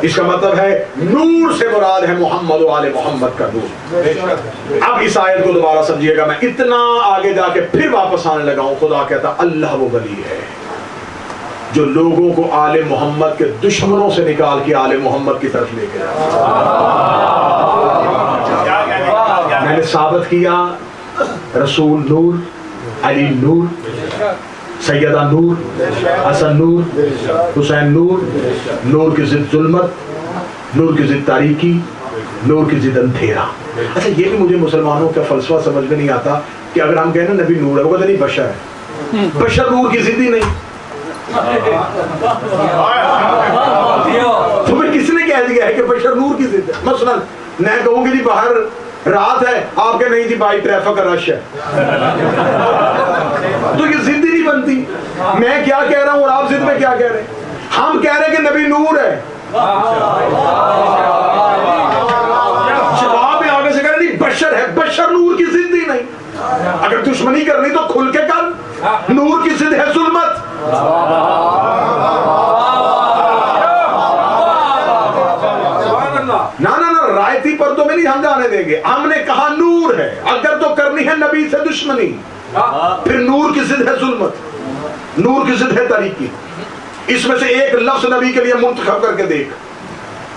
اس کا مطلب ہے نور سے مراد ہے محمد و آل محمد کا نور۔ اب اس آیت کو دوبارہ سمجھیے گا، میں اتنا آگے جا کے پھر واپس آنے لگا ہوں۔ خدا کہتا اللہ وہ ولی ہے جو لوگوں کو آل محمد کے دشمنوں سے نکال کے آل محمد کی طرف لے کے جائے۔ میں نے ثابت کیا رسول نور، علی نور، سیدہ نور، حسن نور، حسین نور، نور کی ضد ظلمت، نور کی ضد تاریکی، نور کی ضد اندھیرا۔ اچھا یہ بھی مجھے مسلمانوں کا فلسفہ سمجھ میں نہیں آتا کہ اگر ہم کہیں نا نبی نور ہے، وہ کہتے نہیں بشر ہے، بشر نور کی ضد ہی نہیں۔ تمہیں کس نے کہہ دیا ہے کہ بشر نور کی ضد ہے؟ مثلا میں کہوں گی جی باہر رات ہے، آپ کہ نہیں جی بھائی ٹریفک کا رش ہے، تو یہ ضد ہی نہیں بنتی۔ میں کیا کہہ رہا ہوں اور آپ ضد میں کیا کہہ رہے ہیں؟ ہم کہہ رہے ہیں کہ نبی نور ہے، جواب میں آگے سے کہہ رہے نہیں بشر ہے، بشر نور کی ضد ہی نہیں۔ اگر دشمنی کرنی تو کھل کے کر، نور کی ضد ہے ظلمت۔ نہ رائتی پردوں میں نہیں ہم جانے دیں گے، ہم نے کہا نور ہے، اگر تو کرنی ہے نبی سے دشمنی، پھر نور کی ضد ہے ظلمت، نور کی ضد ہے تاریکی۔ اس میں سے ایک لفظ نبی کے لیے منتخب کر کے دیکھ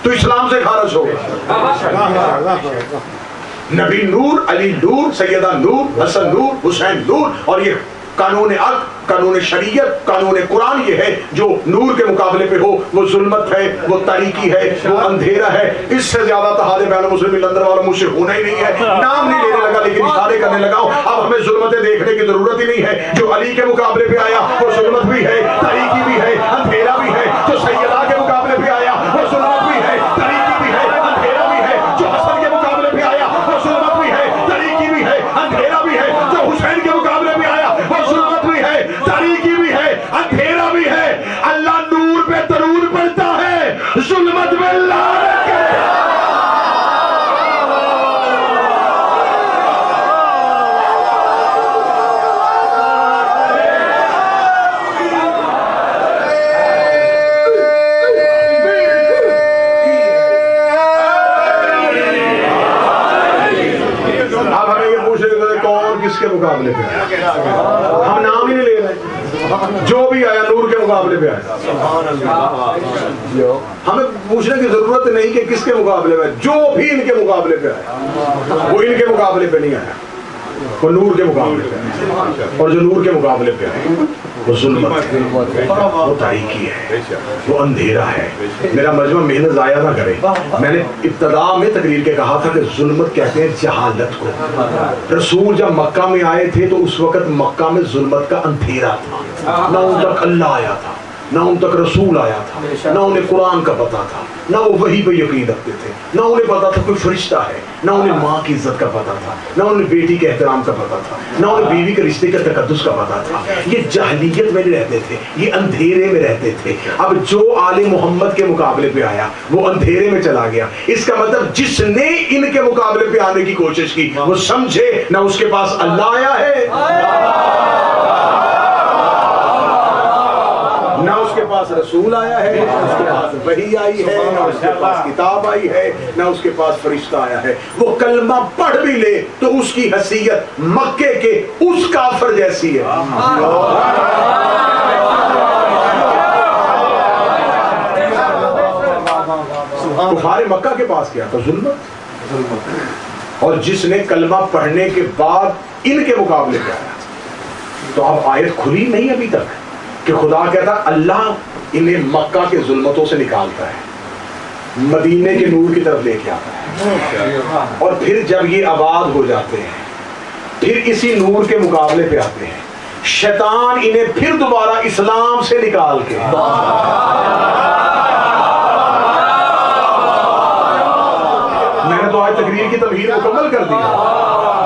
تو اسلام سے خارج ہوگا۔ نبی نور، علی نور، سیدہ نور، حسن نور، حسین نور، اور یہ قانون عقل، قانون شریعت، قانون قرآن یہ ہے جو نور کے مقابلے پہ ہو وہ ظلمت ہے، وہ تاریکی ہے، وہ اندھیرا ہے۔ اس سے زیادہ تحاد بین مسلم لندر والا مجھ سے ہونا ہی نہیں ہے۔ نام نہیں لینے لگا لیکن اشارے کرنے لگا ہوں۔ اب ہمیں ظلمتیں دیکھنے کی ضرورت ہی نہیں ہے۔ جو علی کے مقابلے پہ آیا وہ ظلمت بھی ہے، تاریکی بھی ہے، اندھیرا بھی ہے۔ جو سیدہ کے مقابلے پہ آیا وہ ظلمت بھی ہے، تاریکی بھی ہے، اندھیرا بھی ہے۔ جو حسن کے مقابلے پہ آیا وہ ظلمت بھی ہے، تاریکی بھی ہے، اندھیرا بھی ہے۔ جو حسین کے مقابلے پہ آیا وہ ظلمت بھی ہے، تاریکی بھی ہے، اندھیرا بھی ہے۔ اللہ نور پہ درود پڑھتا ہے، ظلمت میں لعنت کرے۔ اب ہمیں یہ پوچھے کہ کون کس کے مقابلے پہ آیا؟ ہم نام ہی نہیں لے رہے، جو بھی آیا نور کے مقابلے پہ آیا۔ ہمیں پوچھنے کی ضرورت نہیں کہ کس کے مقابلے پہ، جو بھی ان کے مقابلے پہ آیا وہ ان کے مقابلے پہ نہیں آیا۔ وہ نور کے مقابلے پہ ہے، اور جو نور کے مقابلے پہ ہے وہ ظلمت ہے، وہ تاریکی ہے، وہ اندھیرا ہے۔ میرا مجمع محنت ضائع نہ کرے، میں نے ابتدا میں تقریر کے کہا تھا کہ ظلمت کہتے ہیں جہالت کو۔ رسول جب مکہ میں آئے تھے تو اس وقت مکہ میں ظلمت کا اندھیرا تھا، نہ ان تک اللہ آیا تھا، نہ ان تک رسول آیا تھا، نہ انہیں قرآن کا پتا تھا، نہ وہ وحی پہ یقین رکھتے تھے، نہ انہیں پتا تھا کوئی فرشتہ ہے، نہ انہیں ماں کی عزت کا پتا تھا، نہ انہیں بیٹی کے احترام کا پتا تھا، نہ انہیں بیوی کے رشتے کا تقدس کا پتا تھا۔ یہ جاہلیت میں رہتے تھے، یہ اندھیرے میں رہتے تھے۔ اب جو آل محمد کے مقابلے پہ آیا وہ اندھیرے میں چلا گیا۔ اس کا مطلب جس نے ان کے مقابلے پہ آنے کی کوشش کی وہ سمجھے نہ اس کے پاس اللہ آیا ہے، نہ اس کے پاس رسول آیا ہے، نہ اس کے پاس وحی آئی ہے، نہ اس کے پاس کتاب آئی ہے، نہ اس کے پاس فرشتہ آیا ہے۔ وہ کلمہ پڑھ بھی لے تو اس کی حیثیت مکے کے اس کافر جیسی ہے۔ کفار مکہ کے پاس کیا تھا؟ ظلمت۔ اور جس نے کلمہ پڑھنے کے بعد ان کے مقابلے پہ آیا، تو اب آیت کھلی نہیں ابھی تک کہ خدا کہتا اللہ انہیں مکہ کے ظلمتوں سے نکالتا ہے، مدینے کے نور کی طرف لے کے آتا ہے، اور پھر جب یہ آباد ہو جاتے ہیں پھر اسی نور کے مقابلے پہ آتے ہیں، شیطان انہیں پھر دوبارہ اسلام سے نکال کے میں نے تو آج تقریر کی تبہیر مکمل کر دی ہے،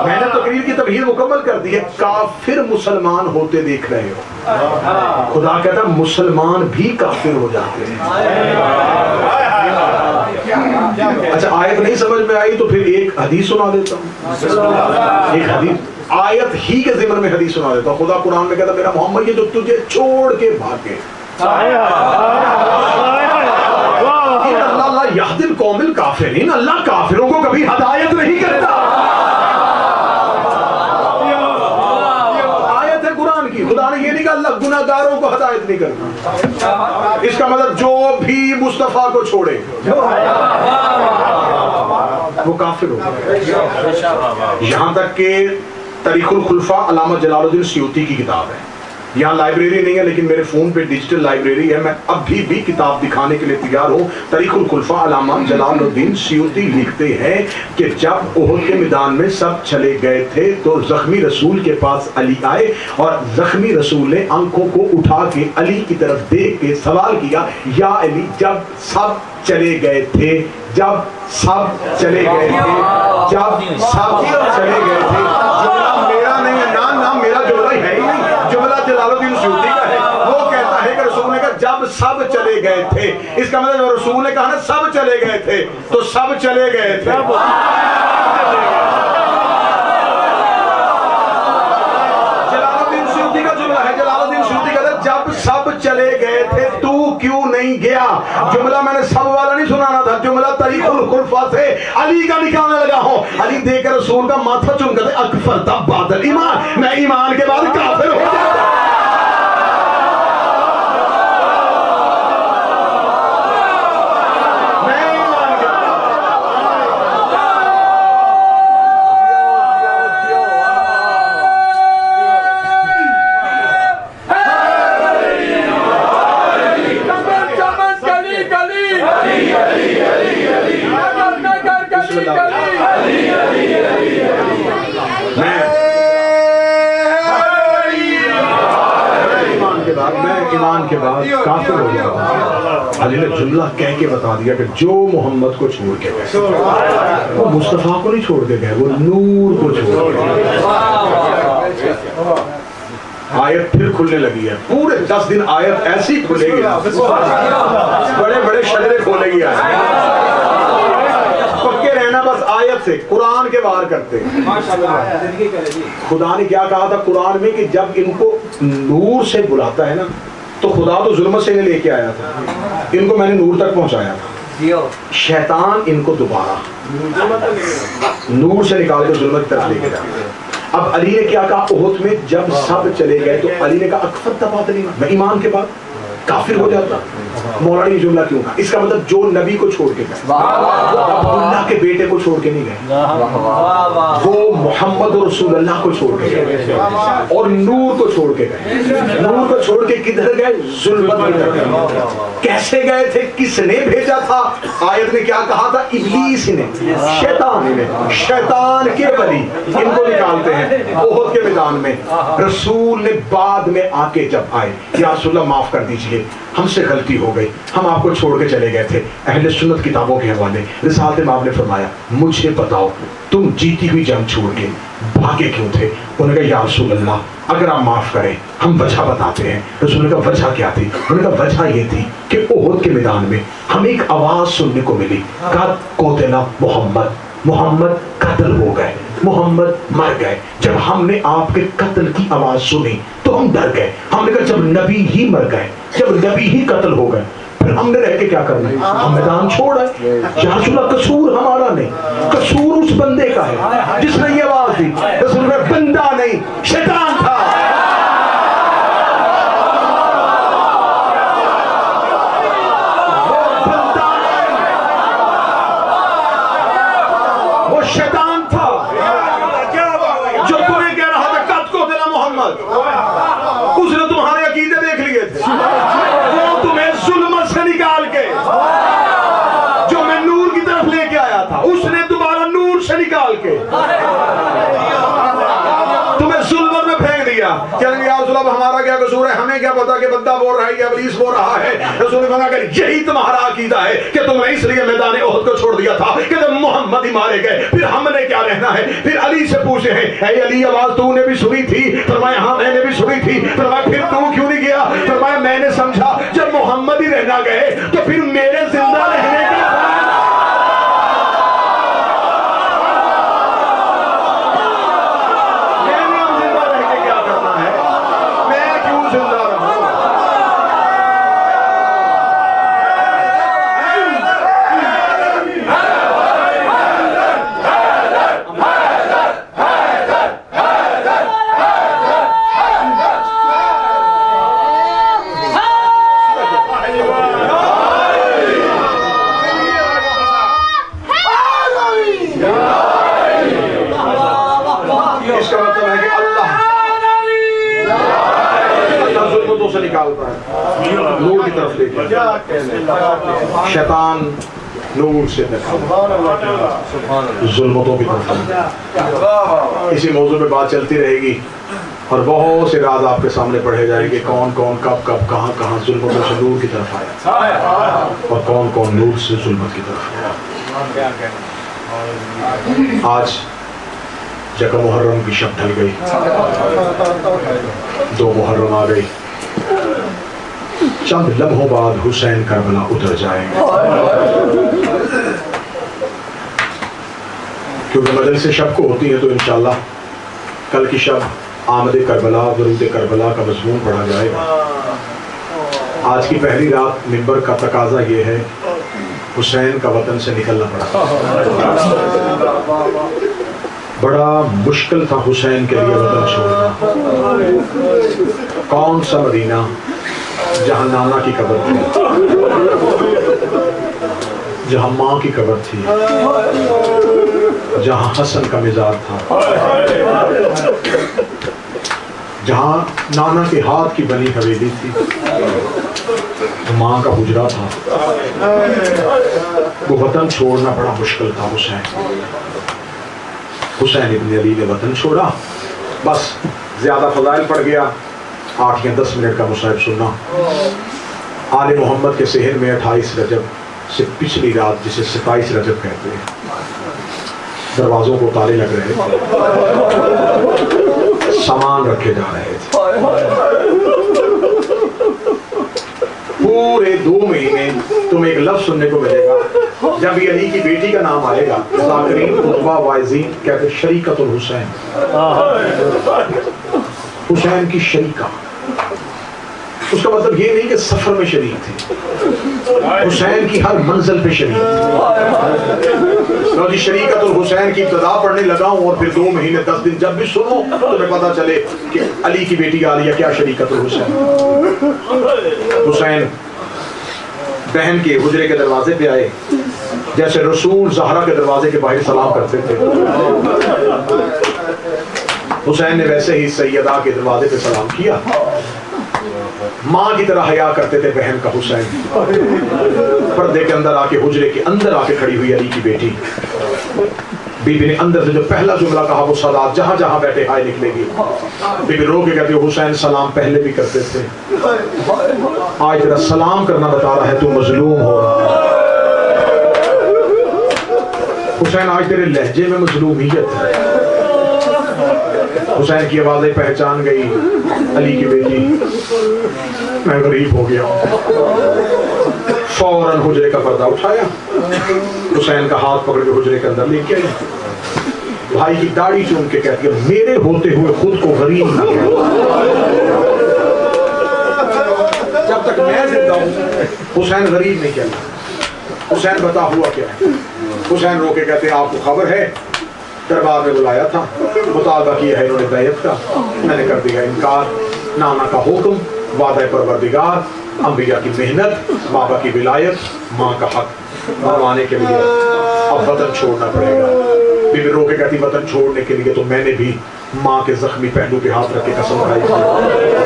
میں نے تقریر کی تبہیر مکمل کر دی ہے۔ کافر مسلمان ہوتے دیکھ رہے ہو، خدا کہتا ہے مسلمان بھی کافر ہو جاتے ہیں۔ اچھا آیت نہیں سمجھ میں آئی تو پھر ایک حدیث سنا دیتا ہوں، ایک حدیث آیت ہی کے ضمن میں حدیث سنا دیتا ہوں۔ خدا قرآن میں کہتا میرا محمد یہ جو تجھے چھوڑ کے بھاگے، اللہ یہد القوم الکافرین، اللہ کافروں کو کبھی ہدایت نہیں کرتا۔ آیت ہے قرآن کی، خدا نے یہ نہیں کہا اللہ گناہ گاروں کو ہدایت نہیں کرتا۔ اس کا مطلب جو بھی مصطفیٰ کو چھوڑے وہ کافر ہوگا۔ یہاں تک کہ تاریخ الخلفاء علامہ جلال الدین سیوطی کی کتاب ہے، یہاں لائبریری نہیں ہے لیکن میرے فون پہ ڈیجیٹل لائبریری ہے، میں ابھی بھی کتاب دکھانے کے لیے تیار ہوں۔ تاریخ الخلفاء علامہ جلال الدین سیوطی لکھتے ہیں کہ جب احد کے میدان میں سب چلے گئے تھے تو زخمی رسول کے پاس علی آئے، اور زخمی رسول نے آنکھوں کو اٹھا کے علی کی طرف دیکھ کے سوال کیا، یا علی جب سب چلے گئے تھے، جب سب چلے گئے تھے، جب سب چلے گئے تھے، جملہ میرا نہیں ہے، نہ میرا جملہ ہے ہی نہیں، جملہ جلال الدین سیوطی کا ہے۔ وہ کہتا ہے کہ رسول نے کہا جب سب چلے گئے تھے، اس کا مطلب رسول نے کہا نا سب چلے گئے تھے تو سب چلے گئے تھے۔ جلال الدین سیوطی کا جملہ ہے، جلال الدین سیوطی کہتا ہے جب سب چلے گئے تھے تو کیوں نہیں گیا؟ جملہ میں نے سب والا نہیں سنانا تھا، جملہ تاریخ الخلفاء سے علی کا نکالنے لگا ہوں۔ علی دیکھ کر رسول کا ماتھا چوم کر اکفرت بعد الایمان، میں ایمان کے بعد کافر ہو جاتا۔ ایمان کے بعد کافر ہو گیا۔ علی نے جملہ کہہ کے بتا دیا کہ جو محمد کو چھوڑ کے گئے وہ مصطفیٰ کو نہیں چھوڑ کے گئے، وہ نور کو چھوڑ کے گئے۔ آیت پھر کھلنے لگی ہے، پورے 10 دن آیت ایسی کھلے گی، بڑے بڑے شجرے کھولے گی آیت۔ پکے رہنا بس آیت سے، قرآن کے باہر کرتے ہیں۔ خدا نے کیا کہا تھا قرآن میں کہ جب ان کو نور سے بلاتا ہے نا تو خدا تو ظلمت سے انہیں لے کے آیا تھا، ان کو میں نے نور تک پہنچایا تھا۔ شیطان ان کو دوبارہ نور سے نکال کے ظلمت کی طرف لے کے جاتا ہے۔ اب علی نے کیا کہا احد میں جب سب چلے گئے تو علی نے کہا اکفرت بعد الایمان، میں ایمان کے بعد کافر ہو جاتا. مولانا یہ جملہ کیوں کہا؟ اس کا مطلب جو نبی کو چھوڑ کے گئے اللہ کے بیٹے کو چھوڑ کے نہیں گئے, وہ محمد رسول اللہ کو چھوڑ کے گئے اور نور کو چھوڑ کے گئے. نور کو چھوڑ کے کدھر گئے؟ ظلمت میں گئے. کیسے گئے تھے؟ کس نے بھیجا تھا؟ آیت نے کیا کہا تھا؟ ابلیس نے, شیطان نے. شیطان کے ولی ان کو نکالتے ہیں احد کے میدان میں. رسول نے بعد میں آ کے جب آئے, یا رسول اللہ معاف کر دیجئے, ہم سے غلطی ہو گئی, ہم آپ کو چھوڑ کے چلے گئے تھے. اہل سنت کتابوں کے حوالے رسالت مآب نے فرمایا مجھے بتاؤ تم جیتی ہوئی جنگ چھوڑ کے بھاگے کیوں تھے؟ انہوں نے کہا یا رسول اللہ اگر آپ معاف کریں ہم وجہ بتاتے ہیں. رسول نے کہا وجہ کیا تھی؟ انہوں نے کہا وجہ یہ تھی کہ احد کے میدان میں ہمیں ایک آواز سننے کو ملی, قد قتل محمد, محمد قتل ہو گئے, محمد مر گئے. جب ہم نے آپ کے قتل کی آواز سنی تو ہم ڈر گئے. ہم نے کہا جب نبی ہی مر گئے, جب نبی ہی قتل ہو گئے, پھر ہم نے رہ کے کیا کرنا ہے؟ ہم میدان چھوڑ آئے. یا رسول اللہ قصور ہمارا نہیں, قصور اس بندے کا ہے جس نے یہ آواز دی. رسول اللہ بندہ نہیں شیطان تھا. وہ شیطان تھا جو تمہیں کہہ رہا تھا قد کو دینا محمد. اس نے تمہارے عقیدے دیکھ لیے تھے, وہ تمہیں ظلمت سے نکال کے جو میں نور کی طرف لے کے آیا تھا, اس نے دوبارہ نور سے نکال کے تمہیں ظلمت میں پھینک دیا. کہنے یا رسول اللہ ہمارا کیا قصور ہے؟ ہمیں کیا پتا کہ بندہ بول رہا ہے یا ابلیس بول رہا ہے. رسول نے کہا کہ یہی تمہارا عقیدہ ہے کہ تم نے اس لیے میدان احد کو چھوڑ دیا تھا کہ جب محمد ہی مارے گئے پھر ہم نے کیا رہنا ہے. پھر علی سے پوچھے ہیں اے علی آواز تو نے بھی سنی تھی؟ فرمایا ہاں میں نے بھی سنی تھی. فرمایا پھر تو کیوں نہیں گیا؟ فرمایا میں نے سمجھا جب محمد ہی رہنا گئے تو پھر میرے زندہ رہنے کا نور کی طرف لے کے شیطان نور سے ظلمتوں کی طرف. اسی موضوع پہ بات چلتی رہے گی اور بہت سے راز آپ کے سامنے پڑھے جائیں گے, کون کون کب کب کہاں کہاں ظلمتوں سے نور کی طرف آیا اور کون کون نور سے ظلمت کی طرف آیا. آج یکم محرم کی شب ڈھل گئی, 2 محرم آ گئی, چند لمحوں بعد حسین کربلا اتر جائیں گے. کیونکہ مجلس شب کو ہوتی ہے تو انشاءاللہ کل کی شب آمد کربلا, درود کربلا کا مضمون پڑھا جائے گا. آج کی پہلی رات منبر کا تقاضا یہ ہے, حسین کا وطن سے نکلنا پڑا. بڑا مشکل تھا حسین کے لیے وطن چھوڑنا. کون سا مدینہ جہاں نانا کی قبر تھی, جہاں ماں کی قبر تھی, جہاں حسن کا مزار تھا, جہاں نانا کے ہاتھ کی بنی حویلی تھی, ماں کا حجرہ تھا. وہ وطن چھوڑنا بڑا مشکل تھا. حسین ابن علی نے وطن چھوڑا. بس زیادہ فضائل پڑ گیا, 8 یا 10 منٹ کا مصاحب سننا. آل محمد کے صحن میں 28 رجب سے پچھلی رات, جسے 27 رجب کہتے ہیں, دروازوں کو تالے لگ رہے تھے, سامان رکھے جا رہے تھے. پورے 2 مہینے تمہیں ایک لفظ سننے کو ملے گا جب یہ علی کی بیٹی کا نام آئے گا, ذاکرین قطبہ وائزین کہتے شریکت الحسین, حسین کی شریکہ. اس کا مطلب یہ نہیں کہ سفر میں شریک تھے، حسین کی ہر منزل پہ شریک تھے۔ لو جی شریکت الحسین کی ابتدا پڑھنے لگا ہوں اور پھر 2 مہینے 10 دن جب بھی سنو تمہیں پتا چلے کہ علی کی بیٹی عالیہ کیا شریکت الحسین۔ حسین بہن کے حجرے کے دروازے پہ آئے جیسے رسول زہرا کے دروازے کے باہر سلام کرتے تھے، حسین نے ویسے ہی سیدہ کے دروازے پہ سلام کیا۔ ماں کی طرح حیا کرتے تھے بہن کا حسین۔ پردے کے اندر آ کے حجرے کے اندر آ کے کھڑی ہوئی علی کی بیٹی، بی بی نے اندر سے جو پہلا جملہ کہا وہ صلات جہاں جہاں بیٹھے ہائے نکلے گی۔ بی بی رو کے کہتی ہے حسین سلام پہلے بھی کرتے تھے، آج تیرا سلام کرنا بتا رہا ہے تو مظلوم ہو رہا ہے۔ حسین آج تیرے لہجے میں مظلومیت ہے۔ حسین کی آوازیں پہچان گئی علی کی بیٹی، میں غریب ہو گیا۔ فوراً حجرے کا پردہ اٹھایا، حسین کا ہاتھ پکڑ کے حجرے کے اندر لے کے آئی، بھائی کی داڑھی چوم کے کہتی ہے میرے ہوتے ہوئے خود کو غریب نہ کہہ، جب تک میں زندہ ہوں حسین غریب نہیں کہنا۔ حسین بتا ہوا کیا ہے؟ حسین رو کے کہتے ہیں آپ کو خبر ہے دربار میں بلایا تھا، مطالبہ کیا ہے انہوں نے بیعت کا، میں نے کر دیا انکار، نانا کا حکم، وعدہ پروردگار، انبیاء کی محنت، بابا کی ولایت، ماں کا حق منوانے کے لیے اب وطن چھوڑنا پڑے گا۔ بی بی رو کے کہتی وطن چھوڑنے کے لیے تو میں نے بھی ماں کے زخمی پہلو پہ ہاتھ رکھ کے قسم کھائی تھی،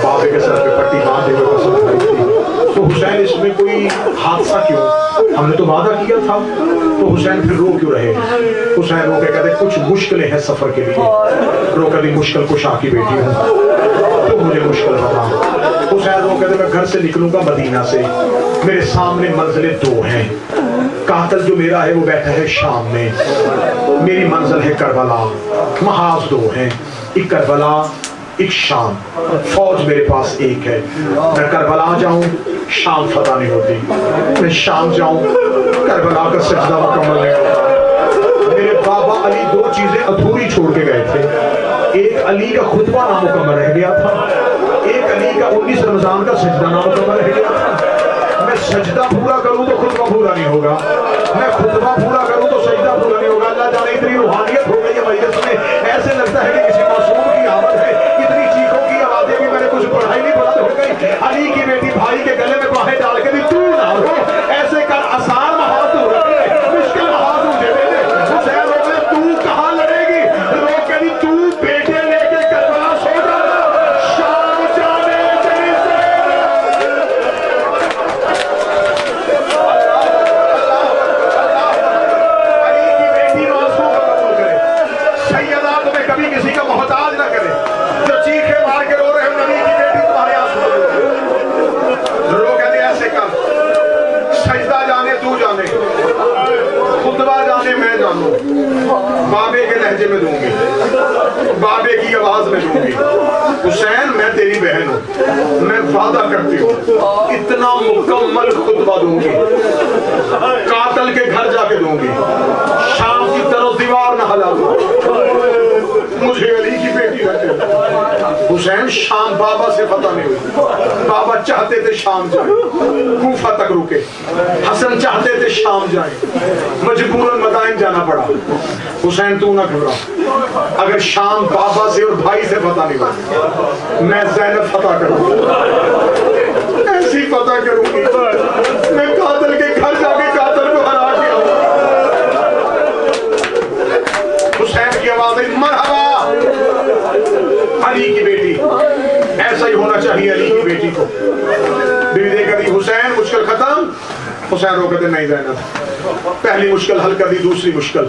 بابے کے سر پہ پٹی باندھے ہوئے قسم کھائی تھی۔ تو حسین اس میں کوئی حادثہ کیوں؟ ہم نے تو وعدہ کیا تھا، تو حسین پھر رو کیوں رہے؟ حسین رو کے کہتے کچھ مشکلیں ہیں سفر کے لیے، رو کبھی مشکل کشا کی بیٹی ہوں تو مجھے مشکل بتا۔ حسین رو کہتے میں گھر سے نکلوں گا مدینہ سے، میرے سامنے منزلیں 2 ہیں، قاتل جو میرا ہے وہ بیٹھا ہے شام میں، میری منزل ہے کربلا، محاذ 2 ہیں، ایک کربلا ایک شام، فوج میرے پاس ایک ہے، میں کربلا جاؤں شام فتح نہیں ہوتی، میں شام جاؤں کربلا کا سجدہ مکمل نہیں ہوتا۔ میرے بابا علی 2 چیزیں ادھوری چھوڑ کے گئے تھے، ایک علی کا خطبہ نامکمل رہ گیا تھا، ایک علی کا 19 رمضان کا سجدہ نامکمل رہ گیا تھا۔ میں سجدہ پورا کروں تو خطبہ پورا نہیں ہوگا، میں خطبہ پورا کروں تو سجدہ پورا نہیں ہوگا۔ اللہ جانے اتنی روحانیت ہو گئی ہے مجلس میں، ایسے لگتا ہے کہ کسی معصوم کی آمد ہے، اتنی چیخوں کی آوازیں بھی میں نے کچھ پڑھائی نہیں پڑھا ہو گئی۔ علی کی بیٹی بھائی کے گلے میں باہیں ڈال کے بھی تو نہ ہو، ایسے کر آسان محاذ تو رکھے، مشکل محاذ مجھے دے دے۔ حسین رو کے تو کہاں لڑے گی؟ رو کے بھی تو بیٹے لے کے کربلا سو جانا، شام جانے تیری سے۔ علی کی بیٹی معصوم کو قبول کرے، سیدہ تمہیں کبھی کسی کا محتاج نہ کرے، جو چیخے مار کے رو رہے ہیں نبی کی بیٹی تمہارے آنسو رو کہتے ایسے کر، سجدہ جانے تو جانے، خطبہ جانے میں جانوں، بابے کے لہجے میں دوں گی، بابے کی آواز میں دوں گی۔ حسین میں تیری بہن ہوں، میں وعدہ کرتی ہوں اتنا مکمل خطبہ دوں گی، قاتل کے گھر جا کے دوں گی، شام کی طرف دیوار نہ ہلا دوں، مجھے علی کی بیٹی رکھے۔ حسین شام بابا سے فتح نہیں ہوئی، بابا چاہتے تھے شام جائیں، کوفہ تک رکے، حسن چاہتے تھے شام جائیں، مجبوراً مدائن جانا پڑا۔ حسین تو نہ گھبرا، اگر شام بابا سے اور بھائی سے فتح نہیں ہوئی، میں زینب فتح کروں گی، ایسی فتح کروں گی، میں قاتل کے گھر جا کے قاتل کو ہرا کے آؤں۔ حسین کی آوازیں مرحبا علی کی بیٹی، ایسا ہی ہونا چاہیے علی کی بیٹی کو۔ بیوی دے کر دی حسین مشکل ختم، حسین رو کہتے نہیں زینب، پہلی مشکل حل کر دی، دوسری مشکل۔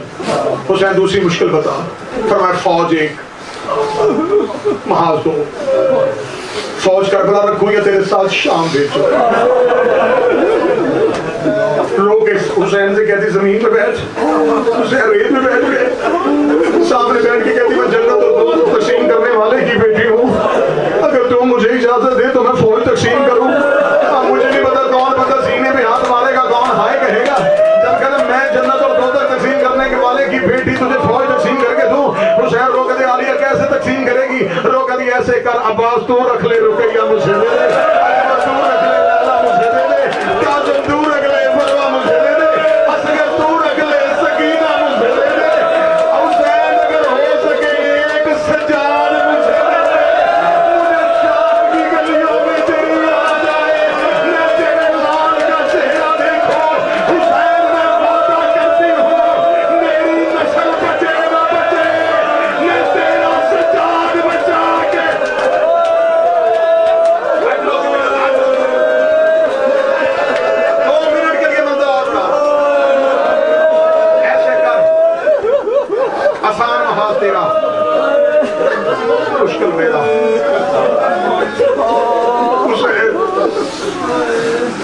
حسین دوسری مشکل بتا، فرمایا فوج 1 محاذ 2، فوج کربلا رکھوں یا تیرے ساتھ شام بھیجو۔ رو کے حسین سے کہتی زمین پہ بیٹھ، حسین ریت میں بیٹھ گئے، سامنے بیٹھ کے کہتی میں جنت اور دوزخ تقسیم کرنے والے کی بیٹی ہوں، اگر تو مجھے اجازت دے تو میں فوج تقسیم کروں۔ اب مجھے نہیں پتا کون بندہ سینے پہ ہاتھ مارے گا، کون ہائے کہے گا، جب کہتے میں جنت اور دوزخ تقسیم کرنے کے والے کی بیٹی تجھے فوج تقسیم کر کے دوں۔ حسین رو کہتے عالیہ کیسے تقسیم کرے گی؟ رو کہتی ایسے کر عباس تو رکھ لے رقیہ مجھ سے لے لے،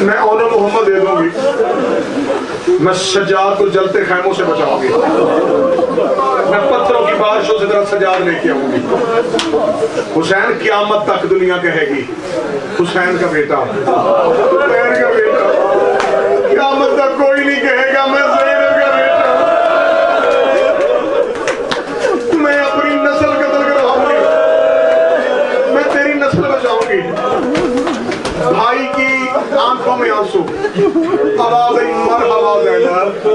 میں اونو محمد دے دوں گی، میں سجاد کو جلتے خیموں سے بچاؤں گی، میں پتھروں کی بارشوں سے طرف سجاد لے کے آؤں گی۔ حسین قیامت تک دنیا کہے گی حسین کا بیٹا، حسین کا بیٹا، قیامت تک کوئی نہیں کہے گا میں زینب کا بیٹا۔ میں اپنی نسل قتل کرواؤں گی، میں تیری نسل بچاؤں گی۔ بھائی کی آنکھوں میں آنسو، آواز آئی مرحبا زینب۔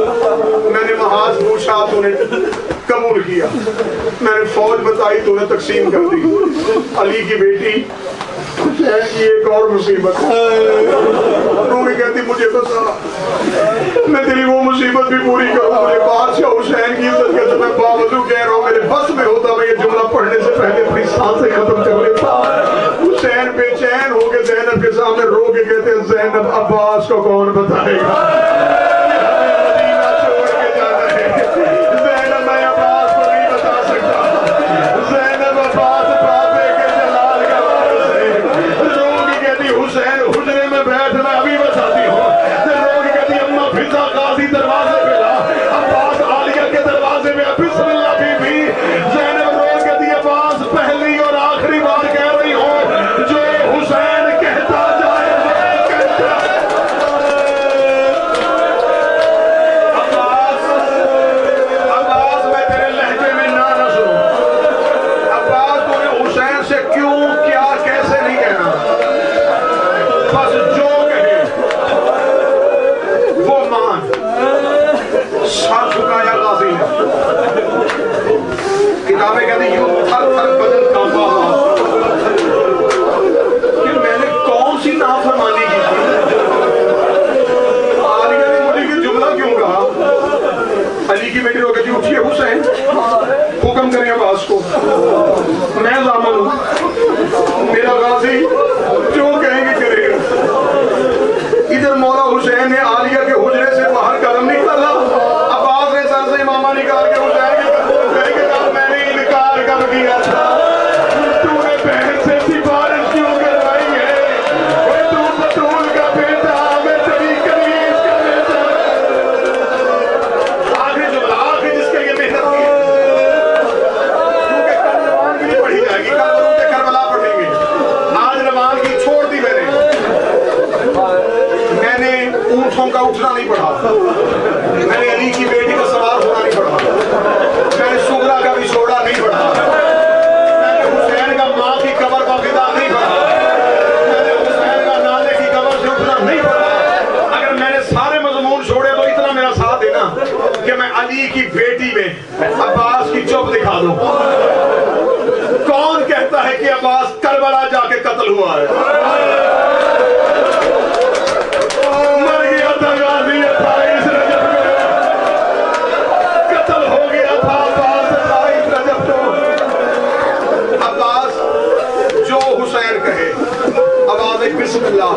میں نے محاذ پوچھا تو نے قبول کیا، میں نے فوج بتائی تو نے تقسیم کر دی۔ علی کی بیٹی حسین کی ایک اور مصیبت، روحی کہتی مجھے بتا، میں تیری وہ مصیبت بھی پوری کروں۔ مجھے بادشاہ حسین کی عزت کے میں باوجود کہہ رہا ہوں میرے بس میں ہوتا میں یہ جملہ پڑھنے سے پہلے اپنی سانسیں ختم کر لیتا۔ حسین بے چین ہو کے زینب کے سامنے رو کے کہتے ہیں زینب عباس کو کون بتائے گا؟ مدینہ چھوڑ کے جانا ہے، زینب میں عباس کو نہیں بتا سکتا، زینب عباس بابے کے جلال کا وارث ہے۔ رو کے کہتی حسین حجرے میں بیٹھ میں ابھی بتاتی ہوں۔ رو کے کہتی اماں فضا غازی دروازے پہ لا، عباس عالیہ کے دروازے میں بسم اللہ بی بی۔ زینب رو کے کہتی عباس پہلی اور آخری بار کہہ رہی ہوں جو حسین کہتا جائے وہ کہتا۔ عباس میں تیرے لہجے میں نہ سنوں، عباس تو نے حسین سے کیوں کیا کیسے نہیں کہنا، بس جو کہے وہ مان۔ سر جھکایا غازی نے، کتابیں کہتی یوں تھر تھر بدن کانپا کہ میں نے کون سی نافرمانی کی تھی۔ عالیہ نے مجھے یہ جملہ کیوں کہا؟ علی کی بیٹی رو کہتی اٹھیے حسین حکم کریں عباس کو، میں ضامن ہوں، میرا غازی جو کہیں گے کرے گا۔ ادھر مولا حسین نے عالیہ کے حجرے سے باہر قدم نکالا، عباس نے سر سے امامہ نکال کے حسین کے کہا میں نے انکار کر دیا تھا، تو نے بہن سے سفارش کیوں کروائی ہے؟ تو بطول کا بیٹا، میں تیری کنیز کا بیٹا۔ آخری جملہ آخری جس کے یہ محنت کی کیونکہ کل روان کی نہیں پڑھی جائے گی، کل ورود کربلا پڑھیں گے، آج روان کی چھوڑ دی میں نے اونٹوں کا اٹھنا نہیں پڑھا، میں نے علی کی بیٹی کا سوار ہونا نہیں پڑھا، میں نے سغرا کا بھی چھوڑا نہیں پڑھا، میں نے حسین کا ماں کی قبر کا فدا نہیں پڑھا، میں نے حسین کا نانے کی قبر سے اٹھنا نہیں پڑھا۔ اگر میں نے سارے مضمون چھوڑے تو اتنا میرا ساتھ دینا کہ میں علی کی بیٹی میں عباس کی چپ دکھا دوں۔ کون کہتا ہے کہ عباس کربلا جا کے قتل ہوا ہے؟ مر گیا تھا غازی 28 رجب کو، قتل ہو گیا تھا عباس 28 رجب کو۔ عباس جو حسین کہے، آواز ایک بسم اللہ،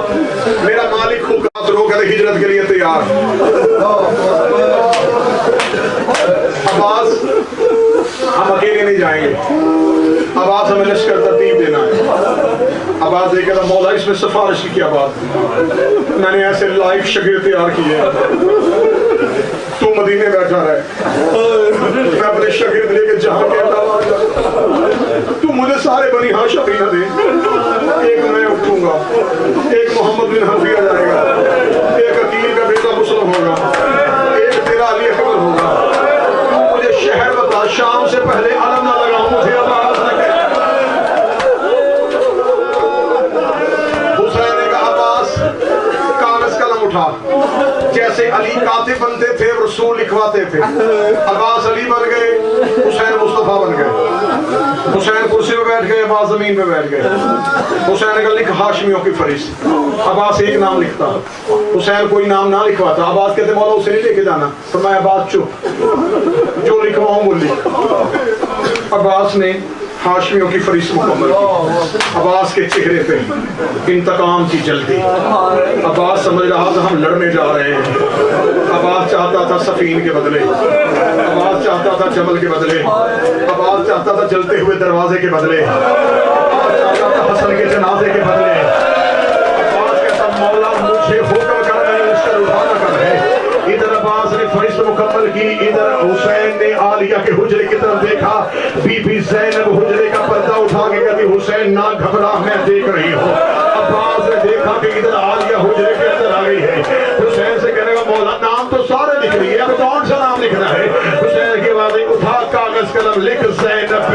میرا مالک خوب رو کر ہجرت کے لیے تیار۔ عباس ہم اکیلے نہیں جائیں گے، عباس ہمیں لشکر ترتیب دینا ہے۔ عباس یہ کہتا مولا اس میں سفارش کی کیا بات، میں نے ایسے لائق شگرد تیار کیے، تو مدینے بیٹھا رہے، میں اپنے شگرد لے کے جہاں کہتا تو مجھے سارے بنی ہاشم ہی نہ دے، ایک میں اٹھوں گا، ایک محمد بن حنفیہ جائے گا، ایک عقیل کا بیٹا مسلم ہوگا، ایک تیرا علی اکبر ہوگا۔ مجھے شہر بتا شام سے پہلے علم نہ لگاؤں، مجھے عباس نہ کہ حسین نے کہا عباس کاغذ قلم اٹھا، جیسے علی کاتب بنتے تھے رسول لکھواتے تھے، عباس علی بن گئے، حسین مصطفیٰ بن گئے۔ حسین کرسی پہ بیٹھ گئے، عباس زمین پہ بیٹھ گئے۔ حسین نے کہا لکھ ہاشمیوں کی فہرست، عباس ایک نام لکھتا، حسین کوئی نام نہ لکھواتا۔ عباس کہتے مولا اسے نہیں لے کے جانا، فرمایا عباس چپ، جو لکھواؤں وہ لکھ۔ عباس نے ہاشمیوں کی فہرست مکمل کی۔ عباس کے چہرے پہ انتقام کی جلدی، عباس سمجھ رہا تھا ہم لڑنے جا رہے ہیں۔ عباس چاہتا تھا سفین کے بدلے، عباس چاہتا تھا جمل کے بدلے، عباس چاہتا تھا جلتے ہوئے دروازے کے بدلے، عباس چاہتا تھا حسن کے جنازے کے بدلے۔ عباس کہتا مولا مجھے ہو لکھ رہی ہے. اب کون سا نام لکھنا ہے؟ حسین کی آواز اٹھا کاغذ قلم لکھ زینب